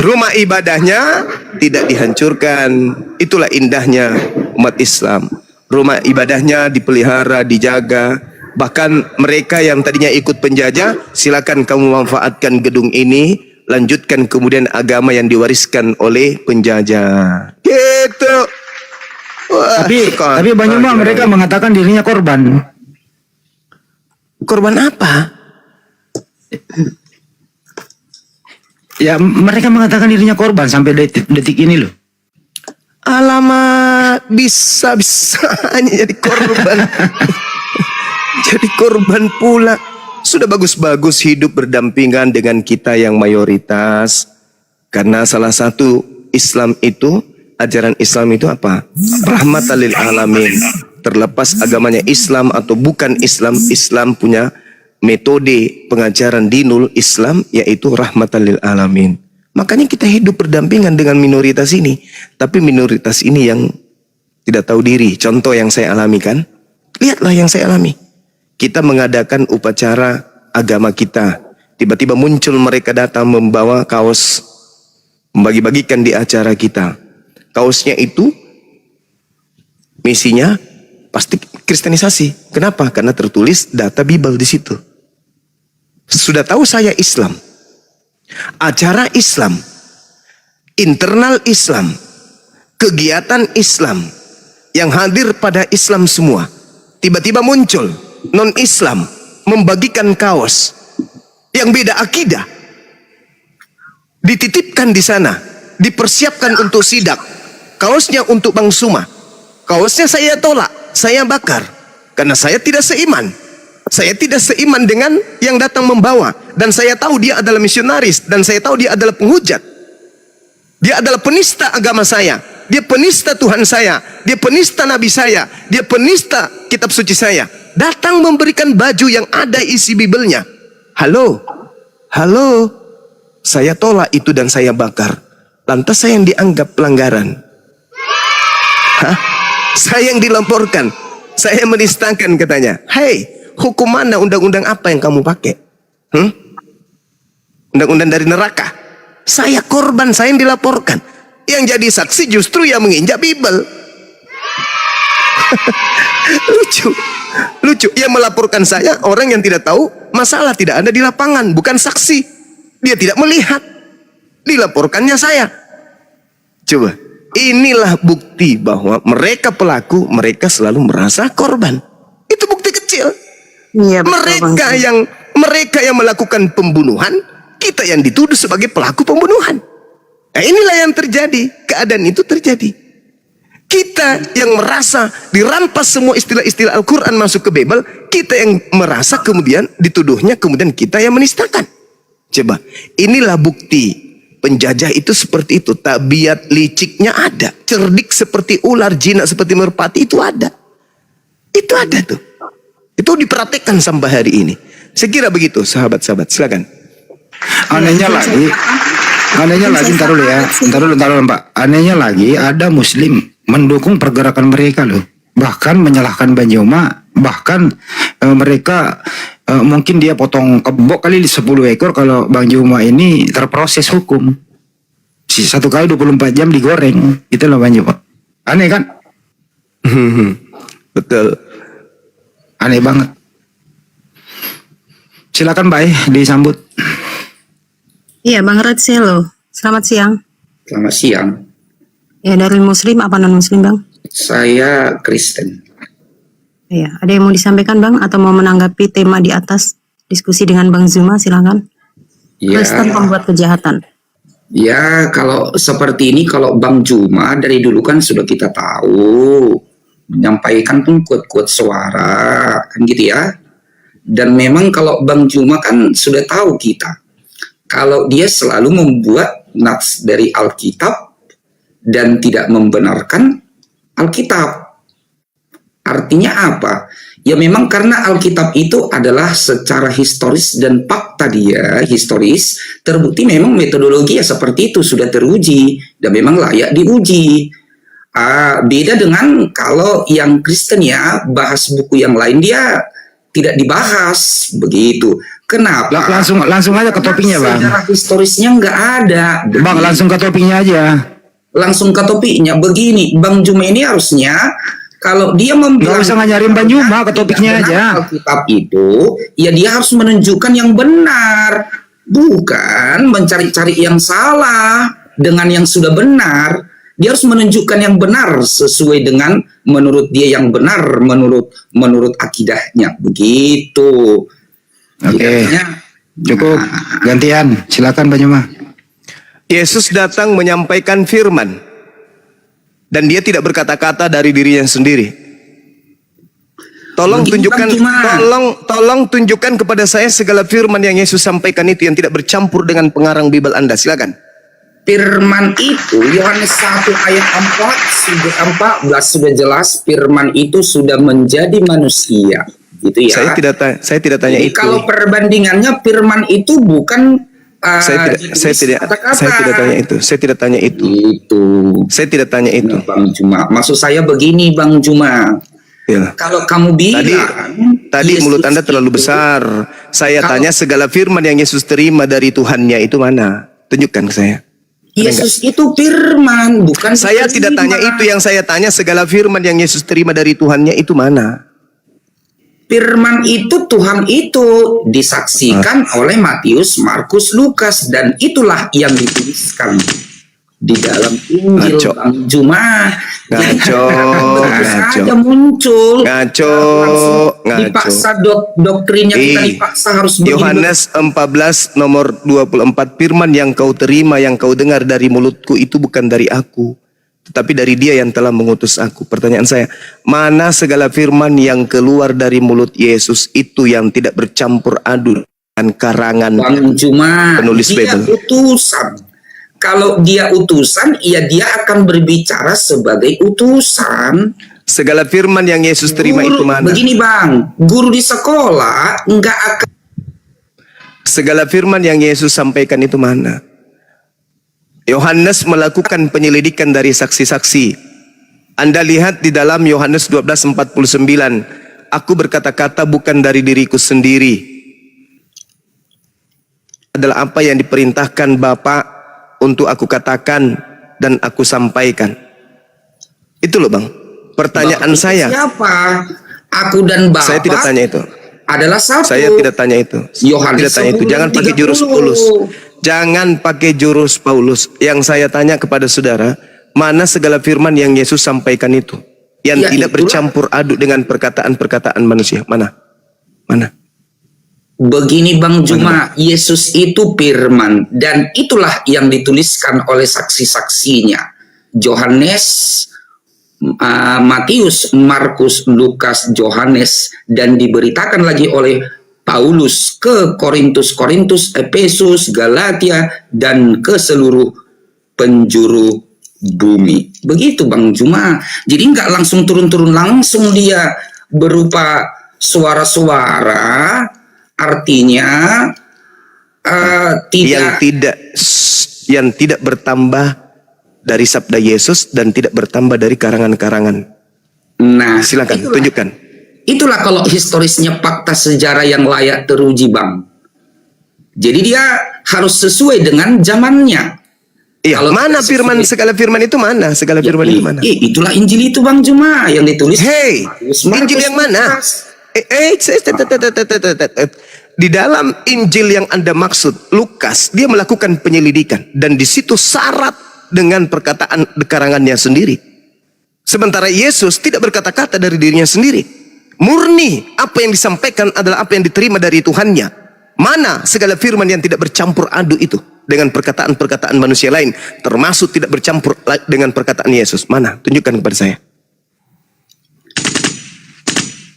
Rumah ibadahnya tidak dihancurkan, itulah indahnya umat Islam. Rumah ibadahnya dipelihara, dijaga. Bahkan mereka yang tadinya ikut penjajah, silakan kamu manfaatkan gedung ini, lanjutkan kemudian agama yang diwariskan oleh penjajah. Gitu. Wah, tapi Banyuma mereka mengatakan dirinya korban. Korban apa? Ya mereka mengatakan dirinya korban sampai detik ini loh. Alamak, bisa-bisanya jadi korban. Jadi korban pula. Sudah bagus-bagus hidup berdampingan dengan kita yang mayoritas. Karena salah satu Islam itu, ajaran Islam itu apa? Rahmatan lil alamin. Terlepas agamanya Islam atau bukan Islam, Islam punya metode pengajaran dinul Islam, yaitu rahmatan lil alamin. Makanya kita hidup berdampingan dengan minoritas ini. Tapi minoritas ini yang tidak tahu diri. Contoh yang saya alami kan? Lihatlah yang saya alami. Kita mengadakan upacara agama kita. Tiba-tiba muncul mereka datang membawa kaos, membagi-bagikan di acara kita. Kaosnya itu misinya pasti kristenisasi. Kenapa? Karena tertulis data Bible di situ. Sudah tahu saya Islam. Acara Islam, internal Islam, kegiatan Islam, yang hadir pada Islam semua. Tiba-tiba muncul non-Islam membagikan kaos yang beda akidah, dititipkan di sana, dipersiapkan untuk sidak. Kaosnya untuk Bang Suma, kaosnya saya tolak, saya bakar karena saya tidak seiman. Saya tidak seiman dengan yang datang membawa. Dan saya tahu dia adalah misionaris. Dan saya tahu dia adalah penghujat. Dia adalah penista agama saya. Dia penista Tuhan saya. Dia penista Nabi saya. Dia penista kitab suci saya. Datang memberikan baju yang ada isi Bibelnya. Halo. Halo. Saya tolak itu dan saya bakar. Lantas saya yang dianggap pelanggaran. Hah? Saya yang dilaporkan. Saya menistakan katanya. Hei, hukum mana, undang-undang apa yang kamu pakai? Undang-undang dari neraka. Saya korban, saya yang dilaporkan. Yang jadi saksi justru yang menginjak Bible. Lucu. Lucu. Yang melaporkan saya orang yang tidak tahu masalah tidak ada di lapangan, bukan saksi. Dia tidak melihat. Dilaporkannya saya. Coba. Inilah bukti bahwa mereka pelaku, mereka selalu merasa korban. Itu bukti kecil. Iya, betul, mereka yang melakukan pembunuhan, kita yang dituduh sebagai pelaku pembunuhan. Nah, inilah yang terjadi. Keadaan itu terjadi. Kita yang merasa dirampas semua istilah-istilah Al-Quran masuk ke Bible, kita yang merasa kemudian dituduhnya, kemudian kita yang menistakan. Coba, inilah bukti penjajah itu seperti itu. Tabiat liciknya ada, cerdik seperti ular, jinak seperti merpati itu ada. Itu ada tuh. Itu diperhatikan sampai hari ini. Saya kira begitu, sahabat-sahabat. Silakan. Anehnya lagi, ntar dulu ya, ntar dulu Pak. Anehnya lagi ada Muslim mendukung pergerakan mereka loh. Bahkan menyalahkan Bang Juma, bahkan mereka mungkin dia potong kebok kali 10 ekor kalau Bang Juma ini terproses hukum. 1 kali 24 jam digoreng, gitu loh Bang Juma. Aneh kan? Betul. Aneh banget. Silakan Pak, disambut. Iya, Bang Redselo. Selamat siang. Selamat siang. Ya, dari Muslim apa non-Muslim, Bang? Saya Kristen. Iya, ada yang mau disampaikan, Bang? Atau mau menanggapi tema di atas diskusi dengan Bang Zuma? Silakan. Ya, Kristen pembuat kejahatan. ya kalau seperti ini, kalau Bang Juma dari dulu kan sudah kita tahu. Menyampaikan pun quote-quote suara, kan gitu ya. Dan memang kalau Bang Juma kan sudah tahu kita. Kalau dia selalu membuat nats dari Alkitab dan tidak membenarkan Alkitab. Artinya apa? Ya memang karena Alkitab itu adalah secara historis dan fakta dia historis terbukti memang metodologi ya seperti itu sudah teruji dan memang layak diuji. Beda dengan kalau yang Kristen ya bahas buku yang lain dia tidak dibahas begitu. Kenapa? Langsung aja ke topiknya Bang. Sejarah historisnya nggak ada. Bang langsung ke topiknya aja. Langsung ke topiknya begini, Bang Juma ini harusnya kalau dia nggak usah ngajarin Bang Juma, ke topiknya aja. Alkitab itu, ya dia harus menunjukkan yang benar, bukan mencari-cari yang salah dengan yang sudah benar. Dia harus menunjukkan yang benar sesuai dengan menurut dia yang benar, menurut akidahnya begitu. Oke. Cukup. Gantian, silakan Bang Juma. Yesus datang menyampaikan firman. Dan dia tidak berkata-kata dari dirinya sendiri. Tolong tunjukkan kepada saya segala firman yang Yesus sampaikan itu yang tidak bercampur dengan pengarang Bible Anda. Silakan. Firman itu Yohanes 1 ayat 4 sudah jelas firman itu sudah menjadi manusia. Gitu ya. Saya tidak tanya itu. Kalau perbandingannya firman itu bukan saya tidak tanya itu. Saya tidak tanya itu. Saya tidak tanya itu. Bang Juma, maksud saya begini Bang Juma. Ya. Kalau kamu bilang tadi mulut Anda terlalu besar. Saya tanya segala firman yang Yesus terima dari Tuhannya itu mana? Tunjukkan ke saya. Yesus itu firman, bukan saya tidak tanya itu. Yang saya tanya segala firman yang Yesus terima dari Tuhannya itu mana? Firman itu Tuhan itu disaksikan oleh Matius, Markus, Lukas dan itulah yang dituliskan di dalam Injil Bang Juma. Ngaco. Saja muncul. Ngaco. Dipaksa doktrinnya kita dipaksa harus begini. Yohanes 14 nomor 24 firman yang kau terima yang kau dengar dari mulutku itu bukan dari aku tetapi dari Dia yang telah mengutus aku. Pertanyaan saya, mana segala firman yang keluar dari mulut Yesus itu yang tidak bercampur aduk dengan karangan Cuma penulis dia Bible? utusan. Kalau dia utusan, ya dia akan berbicara sebagai utusan. Segala firman yang Yesus terima itu mana? Begini Bang, guru di sekolah nggak akan. Segala firman yang Yesus sampaikan itu mana? Yohanes melakukan penyelidikan dari saksi-saksi. Anda lihat di dalam Yohanes 12:49, aku berkata-kata bukan dari diriku sendiri. Adalah apa yang diperintahkan Bapa untuk aku katakan dan aku sampaikan. Itu loh Bang. Pertanyaan Bapak saya. Siapa? Aku dan Bapak. Saya tidak tanya itu. Adalah satu. Saya tidak tanya itu. Yohanes Tidak tanya itu. Jangan pakai jurus 10:30. Paulus. Jangan pakai jurus Paulus. Yang saya tanya kepada saudara, mana segala firman yang Yesus sampaikan itu? Yang Ya, tidak itulah. bercampur aduk dengan perkataan-perkataan manusia. Mana? Mana? Begini Bang Juma, Yesus itu firman dan itulah yang dituliskan oleh saksi-saksinya. Yohanes, Matius, Markus, Lukas, Yohanes, dan diberitakan lagi oleh Paulus ke Korintus, Efesus, Galatia, dan ke seluruh penjuru bumi. Begitu Bang Juma. Jadi nggak langsung turun-turun, langsung dia berupa suara-suara, artinya yang tidak bertambah dari sabda Yesus dan tidak bertambah dari karangan-karangan. Nah, silakan tunjukkan. Itulah kalau historisnya fakta sejarah yang layak teruji Bang. Jadi dia harus sesuai dengan zamannya. Iya, kalau mana firman, segala firman itu mana? Segala firman itu mana? Itulah Injil itu Bang Juma yang ditulis. Hey, Injil yang mana? Di dalam Injil yang Anda maksud, Lukas, dia melakukan penyelidikan dan di situ syarat dengan perkataan karangannya sendiri. Sementara Yesus tidak berkata-kata dari dirinya sendiri. Murni apa yang disampaikan adalah apa yang diterima dari Tuhannya. Mana segala firman yang tidak bercampur aduk itu dengan perkataan-perkataan manusia lain, termasuk tidak bercampur dengan perkataan Yesus? Mana? Tunjukkan kepada saya.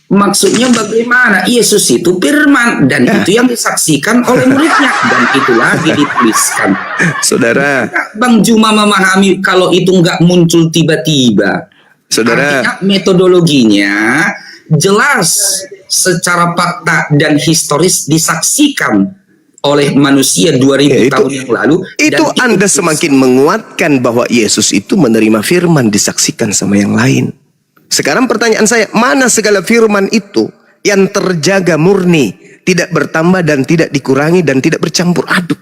Maksudnya bagaimana? Yesus itu firman dan itu yang disaksikan oleh muridnya dan itu lagi dituliskan. Saudara, Bang Juma memahami kalau itu nggak muncul tiba-tiba. Saudara, artinya metodologinya jelas secara fakta dan historis disaksikan oleh manusia 2000 tahun yang lalu. Itu Anda semakin menguatkan bahwa Yesus itu menerima firman disaksikan sama yang lain. Sekarang pertanyaan saya, mana segala firman itu yang terjaga murni, tidak bertambah dan tidak dikurangi dan tidak bercampur aduk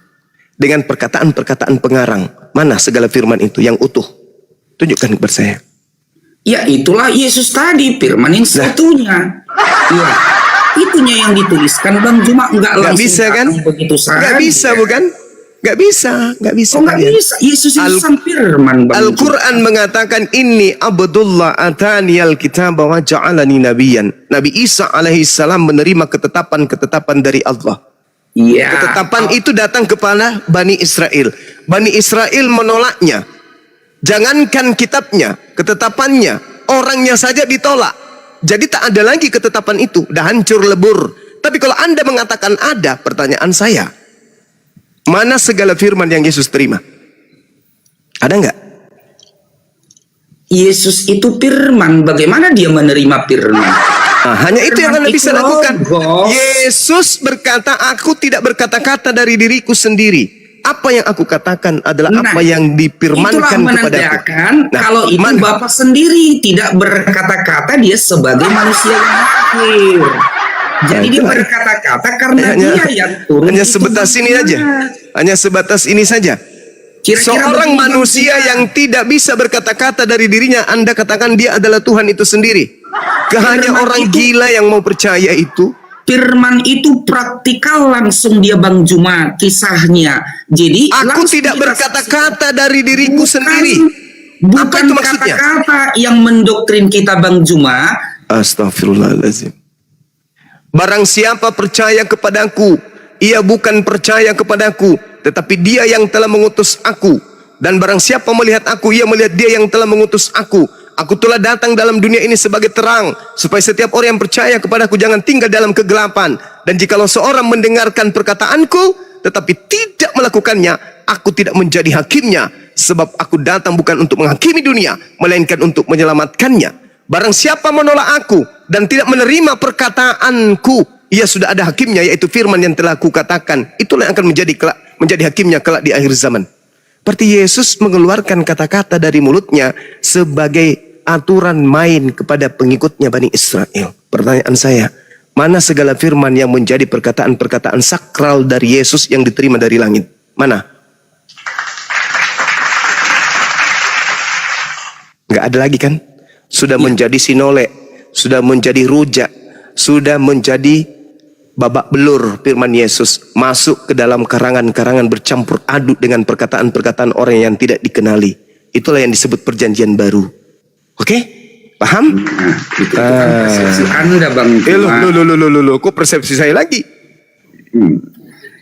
dengan perkataan-perkataan pengarang? Mana segala firman itu yang utuh? Tunjukkan kepada saya. Ya itulah Yesus tadi, firman yang satunya. Ya, itunya yang dituliskan Bang Juma, nggak langsung bisa kan? Begitu saja. Nggak bisa bukan? Nggak bisa. Nggak bisa. Yesus itu firman Bang. Al-Quran mengatakan ini Abdullah ataniyal kitab wa ja'alani nabiyan. Nabi Isa alaihissalam menerima ketetapan-ketetapan dari Allah. Ya. Ketetapan itu datang kepada Bani Israel. Bani Israel menolaknya. Jangankan kitabnya, ketetapannya, orangnya saja ditolak. Jadi tak ada lagi ketetapan itu, dah hancur lebur. Tapi kalau Anda mengatakan ada, pertanyaan saya, mana segala firman yang Yesus terima? Ada nggak? Yesus itu firman, bagaimana dia menerima firman? Hanya itu yang Anda bisa lakukan. Yesus berkata, aku tidak berkata-kata dari diriku sendiri. Apa yang aku katakan adalah apa yang difirmankan kepadaku. Kalau itu Bapa sendiri tidak berkata-kata, dia sebagai manusia yang akhir. Jadi dia berkata-kata karena dia yang turun. Hanya sebatas ini aja. Hanya sebatas ini saja. Seorang manusia yang tidak bisa berkata-kata dari dirinya, Anda katakan dia adalah Tuhan itu sendiri. Hanya orang gila yang mau percaya itu. Firman itu praktikal langsung dia Bang Juma kisahnya. Jadi aku tidak berkata-kata dari diriku sendiri. Bukan kata-kata yang mendoktrin kita Bang Juma. Astagfirullahaladzim. Barang siapa percaya kepadaku, ia bukan percaya kepadaku, tetapi dia yang telah mengutus aku. Dan barang siapa melihat aku, ia melihat dia yang telah mengutus aku. Aku telah datang dalam dunia ini sebagai terang, supaya setiap orang yang percaya kepadaku jangan tinggal dalam kegelapan. Dan jikalau seorang mendengarkan perkataanku, tetapi tidak melakukannya, aku tidak menjadi hakimnya. Sebab aku datang bukan untuk menghakimi dunia, melainkan untuk menyelamatkannya. Barang siapa menolak aku dan tidak menerima perkataanku, ia sudah ada hakimnya, yaitu firman yang telah aku katakan. Itulah yang akan menjadi hakimnya kelak di akhir zaman. Berarti Yesus mengeluarkan kata-kata dari mulutnya sebagai aturan main kepada pengikutnya Bani Israel. Pertanyaan saya, mana segala firman yang menjadi perkataan-perkataan sakral dari Yesus yang diterima dari langit? Mana? Nggak ada lagi kan? Sudah menjadi sinole, sudah menjadi rujak, sudah menjadi babak belur firman Yesus, masuk ke dalam karangan-karangan bercampur aduk dengan perkataan-perkataan orang yang tidak dikenali. Itulah yang disebut perjanjian baru. Oke? Paham? Nah, itu kan persepsi Anda, Bang Juma. Kok persepsi saya lagi?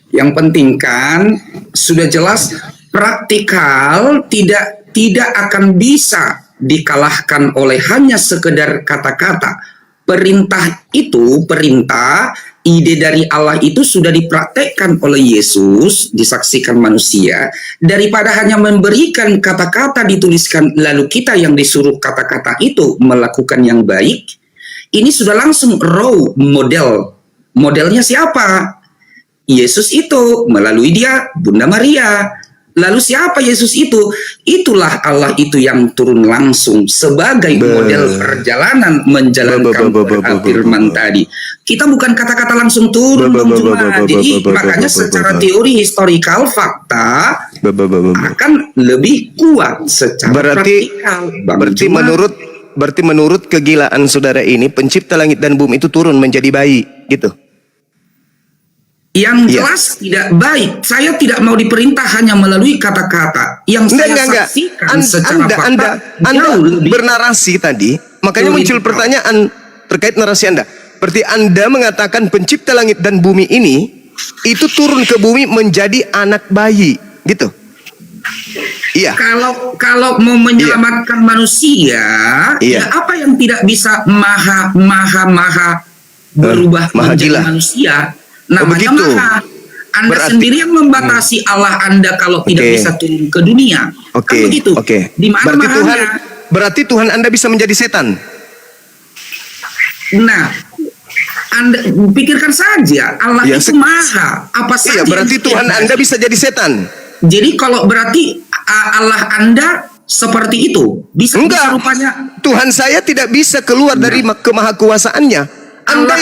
Yang penting kan sudah jelas praktikal, tidak akan bisa dikalahkan oleh hanya sekedar kata-kata. Perintah, ide dari Allah itu sudah dipraktekkan oleh Yesus, disaksikan manusia. Daripada hanya memberikan kata-kata dituliskan, lalu kita yang disuruh kata-kata itu melakukan yang baik, ini sudah langsung raw model. Modelnya siapa? Yesus itu, melalui dia Bunda Maria. Lalu siapa Yesus itu? Itulah Allah itu yang turun langsung sebagai model perjalanan menjalankan firman tadi. Kita bukan kata-kata langsung turun, Bang Juma. Jadi makanya secara teori historikal fakta akan lebih kuat secara praktikal. Berarti menurut kegilaan saudara ini, pencipta langit dan bumi itu turun menjadi bayi, gitu. Yang jelas tidak baik. Saya tidak mau diperintah hanya melalui kata-kata. Yang saya saksikan secara fakta Anda bernarasi tadi, makanya muncul pertanyaan terkait narasi Anda. Berarti Anda mengatakan pencipta langit dan bumi ini itu turun ke bumi menjadi anak bayi, gitu. Iya. Kalau mau menyelamatkan manusia, ya apa yang tidak bisa maha berubah menjadi manusia? Namanya maha. Anda sendiri yang membatasi Allah Anda kalau tidak bisa turun ke dunia. Kan begitu. Di mana mahanya? Berarti Tuhan Anda bisa menjadi setan. Nah, Anda pikirkan saja, Allah itu maha. Apa saja? Iya, berarti Tuhan Anda bisa jadi setan. Jadi kalau berarti Allah Anda seperti itu, bisa rupanya. Tuhan saya tidak bisa keluar dari kemahakuasaannya. Anda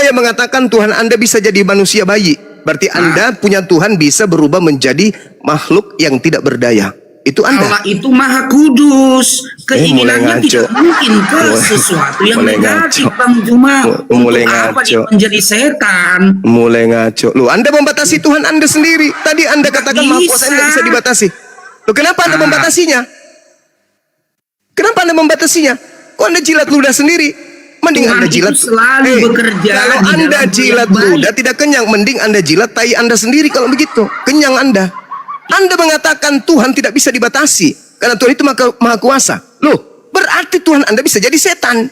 yang mengatakan Tuhan Anda bisa jadi manusia bayi. Berarti Anda punya Tuhan bisa berubah menjadi makhluk yang tidak berdaya. Itu Anda. Allah itu maha kudus. Keinginannya tidak mungkin ke sesuatu yang negatif, Bang Juma. Mulai apa dia ngaco. menjadi setan? Mulai ngaco. Loh, Anda membatasi Tuhan Anda sendiri. Tadi Anda katakan maha kuasa tidak bisa dibatasi. Loh, kenapa Anda membatasinya? Kenapa Anda membatasinya? Kok Anda jilat ludah sendiri? Mending Tuhan Anda jilat. selalu bekerja. Kalau Anda jilat ludah tidak kenyang, mending Anda jilat tai Anda sendiri kalau begitu. Kenyang Anda. Anda mengatakan Tuhan tidak bisa dibatasi karena Tuhan itu maha kuasa. Loh, berarti Tuhan Anda bisa jadi setan.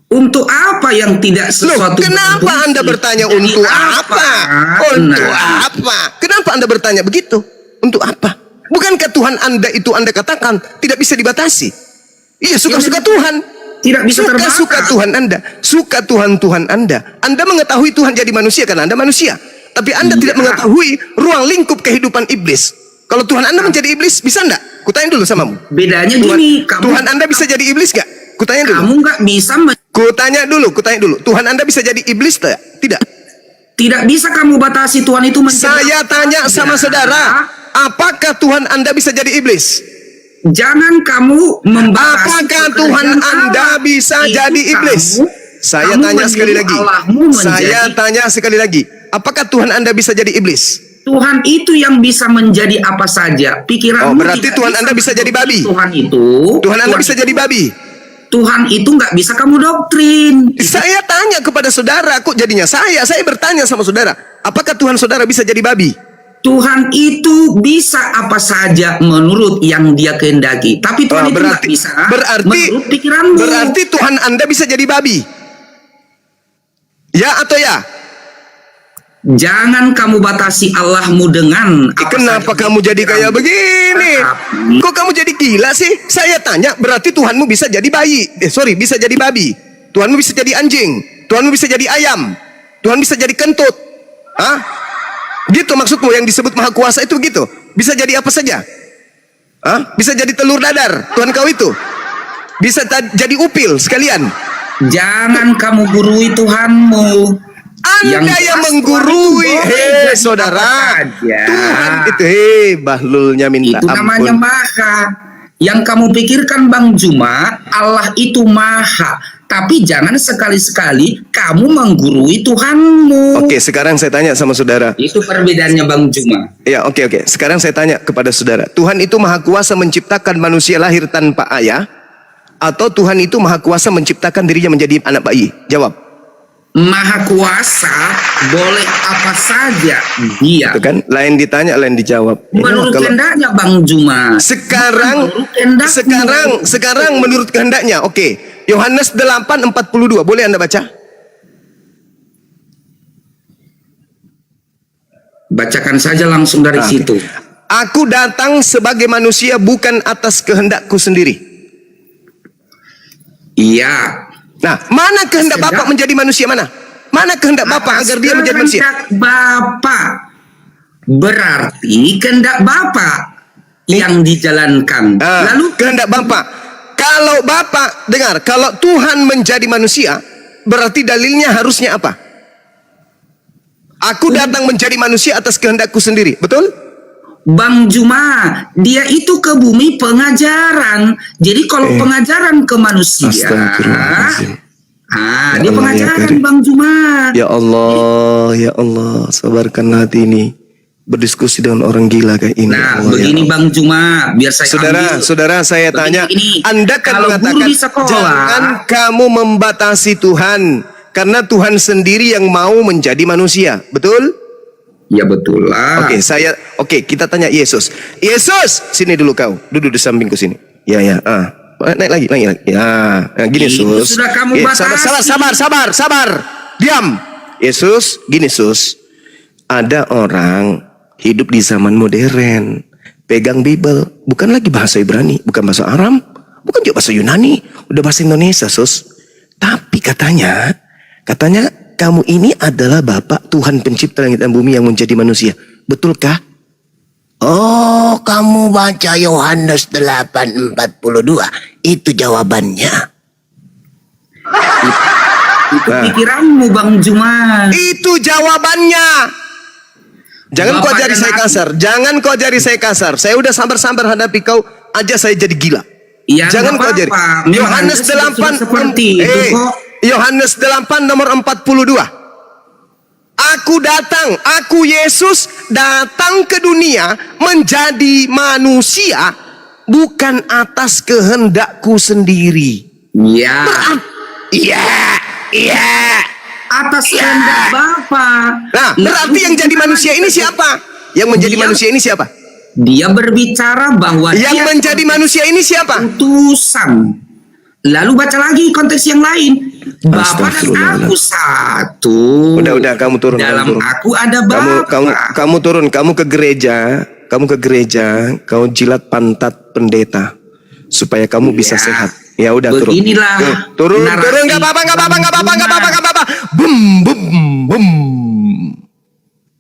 Untuk apa yang tidak sesuatu? Loh, kenapa Anda bertanya untuk apa? Untuk apa? Kenapa Anda bertanya begitu? Untuk apa? Bukankah Tuhan Anda itu Anda katakan tidak bisa dibatasi? Iya, suka-suka Tuhan. Tidak bisa terbakar. Suka Tuhan Anda. Suka Tuhan Anda. Anda mengetahui Tuhan jadi manusia karena Anda manusia. Tapi Anda tidak mengetahui ruang lingkup kehidupan iblis. Kalau Tuhan Anda menjadi iblis, bisa enggak? Kutanya dulu samamu. Bedanya gini, Tuhan Anda bisa jadi iblis gak? Kutanya dulu. Kamu nggak bisa. Kutanya dulu. Tuhan Anda bisa jadi iblis tidak? Tidak. Tidak bisa kamu batasi Tuhan itu menjadi. Saya tanya sama saudara, apakah Tuhan Anda bisa jadi iblis? Jangan kamu membatasi. Apakah Tuhan Anda bisa jadi iblis? Saya tanya sekali lagi. Saya tanya sekali lagi. Apakah Tuhan Anda bisa jadi iblis? Tuhan itu yang bisa menjadi apa saja. Pikiranmu. Oh, berarti Tuhan Anda bisa jadi babi. Tuhan Anda bisa jadi babi. Tuhan itu nggak bisa kamu doktrin. Saya tanya kepada saudara, kok jadinya saya bertanya sama saudara, apakah Tuhan saudara bisa jadi babi? Tuhan itu bisa apa saja menurut yang dia kehendaki. Tapi Tuhan itu nggak bisa menurut pikiranmu. Berarti Tuhan Anda bisa jadi babi. Ya atau ya? Jangan kamu batasi Allahmu dengan kenapa kamu jadi kayak begini? Kok kamu jadi gila sih? Saya tanya, berarti Tuhanmu bisa jadi bayi. Bisa jadi babi. Tuhanmu bisa jadi anjing. Tuhanmu bisa jadi ayam. Tuhan bisa jadi kentut. Hah? Gitu maksudmu yang disebut maha kuasa itu begitu? Bisa jadi apa saja? Hah? Bisa jadi telur dadar, Tuhan kau itu. Bisa jadi upil sekalian. Jangan kamu gurui Tuhanmu. Anda yang menggurui, saudara. Tuhan itu, bahlulnya minta itu namanya ampun. maha. Yang kamu pikirkan Bang Juma, Allah itu maha. Tapi jangan sekali-sekali kamu menggurui Tuhanmu. Oke, sekarang saya tanya sama saudara. Itu perbedaannya Bang Juma. Ya, oke. Sekarang saya tanya kepada saudara. Tuhan itu maha kuasa menciptakan manusia lahir tanpa ayah, atau Tuhan itu maha kuasa menciptakan dirinya menjadi anak bayi? Jawab. Maha kuasa boleh apa saja dia. Itu kan, lain ditanya, lain dijawab. Menurut kehendaknya Bang Juma. Sekarang menurut kehendaknya. Oke. Yohanes 8:42. Boleh Anda baca? Bacakan saja langsung dari situ. Aku datang sebagai manusia bukan atas kehendakku sendiri. Iya. Nah, mana kehendak Bapak menjadi manusia mana? Mana kehendak Bapak agar dia menjadi manusia? Kehendak Bapak. Berarti kehendak Bapak yang dijalankan. Lalu kehendak Bapak. Kalau Bapak dengar, kalau Tuhan menjadi manusia, berarti dalilnya harusnya apa? Aku datang menjadi manusia atas kehendakku sendiri, betul? Bang Juma, dia itu ke bumi pengajaran. Jadi kalau pengajaran ke manusia, dia pengajaran ya, Bang Juma. Ya Allah, sabarkanlah hati ini. Berdiskusi dengan orang gila kayak ini. Nah, Allah, begini ya Bang Juma, biar saya Saudara, saya tanya, Anda kan mengatakan jangan kamu membatasi Tuhan, karena Tuhan sendiri yang mau menjadi manusia, betul? Ya betul lah. Oke, kita tanya Yesus. Yesus, sini dulu kau, duduk di sampingku sini. Ya. Naik lagi. Ya, gini Yesus. Sudah kamu batasi. Sabar. Diam. Yesus, gini Yesus. Ada orang hidup di zaman modern, pegang Bible, bukan lagi bahasa Ibrani, bukan bahasa Aram, bukan juga bahasa Yunani, udah bahasa Indonesia, Sus. Tapi katanya kamu ini adalah Bapak Tuhan pencipta langit dan bumi yang menjadi manusia. Betulkah? Oh, kamu baca Yohanes 8:42. Itu jawabannya. Itu pikiranmu Bang Juma. Itu jawabannya. Jangan kau ajari saya kasar. Saya udah sabar-sabar hadapi kau aja saya jadi gila. Ya, jangan kau ajari. Yohanes 8 seperti itu kok. Yohanes 8 nomor 42. Aku Yesus datang ke dunia menjadi manusia bukan atas kehendakku sendiri. Iya. Iya. Atas kehendak Bapa. Nah, berarti yang jadi manusia ini siapa? Yang menjadi manusia ini siapa? Dia berbicara bahwa yang menjadi manusia ini siapa? Utusan. Lalu baca lagi konteks yang lain. Bapa dan aku satu. Udah kamu turun. Dalam aku ada Bapa. Kamu turun, kamu ke gereja, kau jilat pantat pendeta supaya kamu bisa sehat. Ya udah turun. Beginilah. Turun, enggak apa-apa. Bum.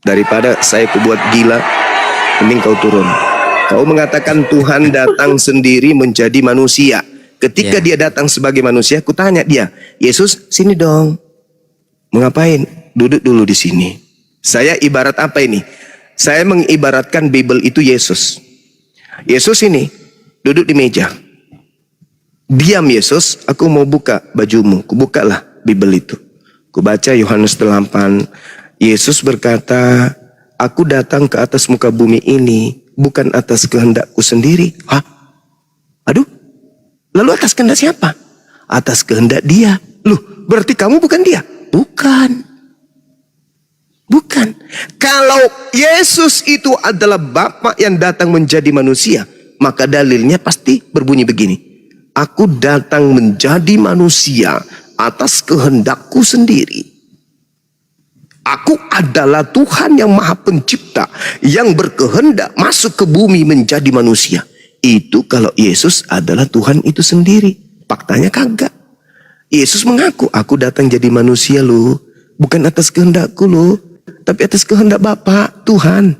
Daripada saya kubuat gila, mending kau turun. Kau mengatakan Tuhan datang sendiri menjadi manusia. Ketika dia datang sebagai manusia, ku tanya dia, Yesus, sini dong. Mau ngapain? Duduk dulu di sini. Saya ibarat apa ini? Saya mengibaratkan Bible itu Yesus. Yesus ini duduk di meja. Diam Yesus, aku mau buka bajumu. Kubukalah Bible itu. Kubaca Yohanes 8. Yesus berkata, aku datang ke atas muka bumi ini bukan atas kehendakku sendiri. Hah? Aduh. Lalu atas kehendak siapa? Atas kehendak dia. Loh, berarti kamu bukan dia? Bukan. Bukan. Kalau Yesus itu adalah Bapa yang datang menjadi manusia, maka dalilnya pasti berbunyi begini. Aku datang menjadi manusia atas kehendakku sendiri. Aku adalah Tuhan yang Maha Pencipta yang berkehendak masuk ke bumi menjadi manusia. Itu kalau Yesus adalah Tuhan itu sendiri. Faktanya kagak. Yesus mengaku, aku datang jadi manusia loh. Bukan atas kehendakku loh, tapi atas kehendak Bapa, Tuhan.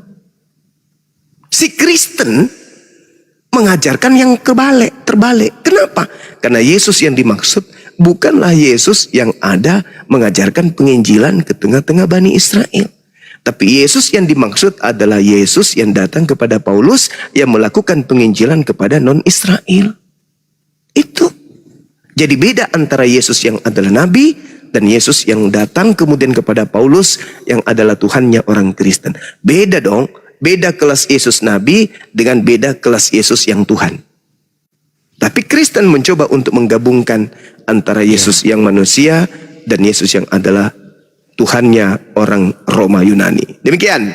Si Kristen mengajarkan yang terbalik. Kenapa? Karena Yesus yang dimaksud bukanlah Yesus yang ada mengajarkan penginjilan ke tengah-tengah Bani Israel. Tapi Yesus yang dimaksud adalah Yesus yang datang kepada Paulus yang melakukan penginjilan kepada non-Israel. Itu. Jadi beda antara Yesus yang adalah Nabi dan Yesus yang datang kemudian kepada Paulus yang adalah Tuhannya orang Kristen. Beda dong. Beda kelas Yesus Nabi dengan beda kelas Yesus yang Tuhan. Tapi Kristen mencoba untuk menggabungkan antara Yesus yang manusia dan Yesus yang adalah Tuhannya orang Roma Yunani. Demikian.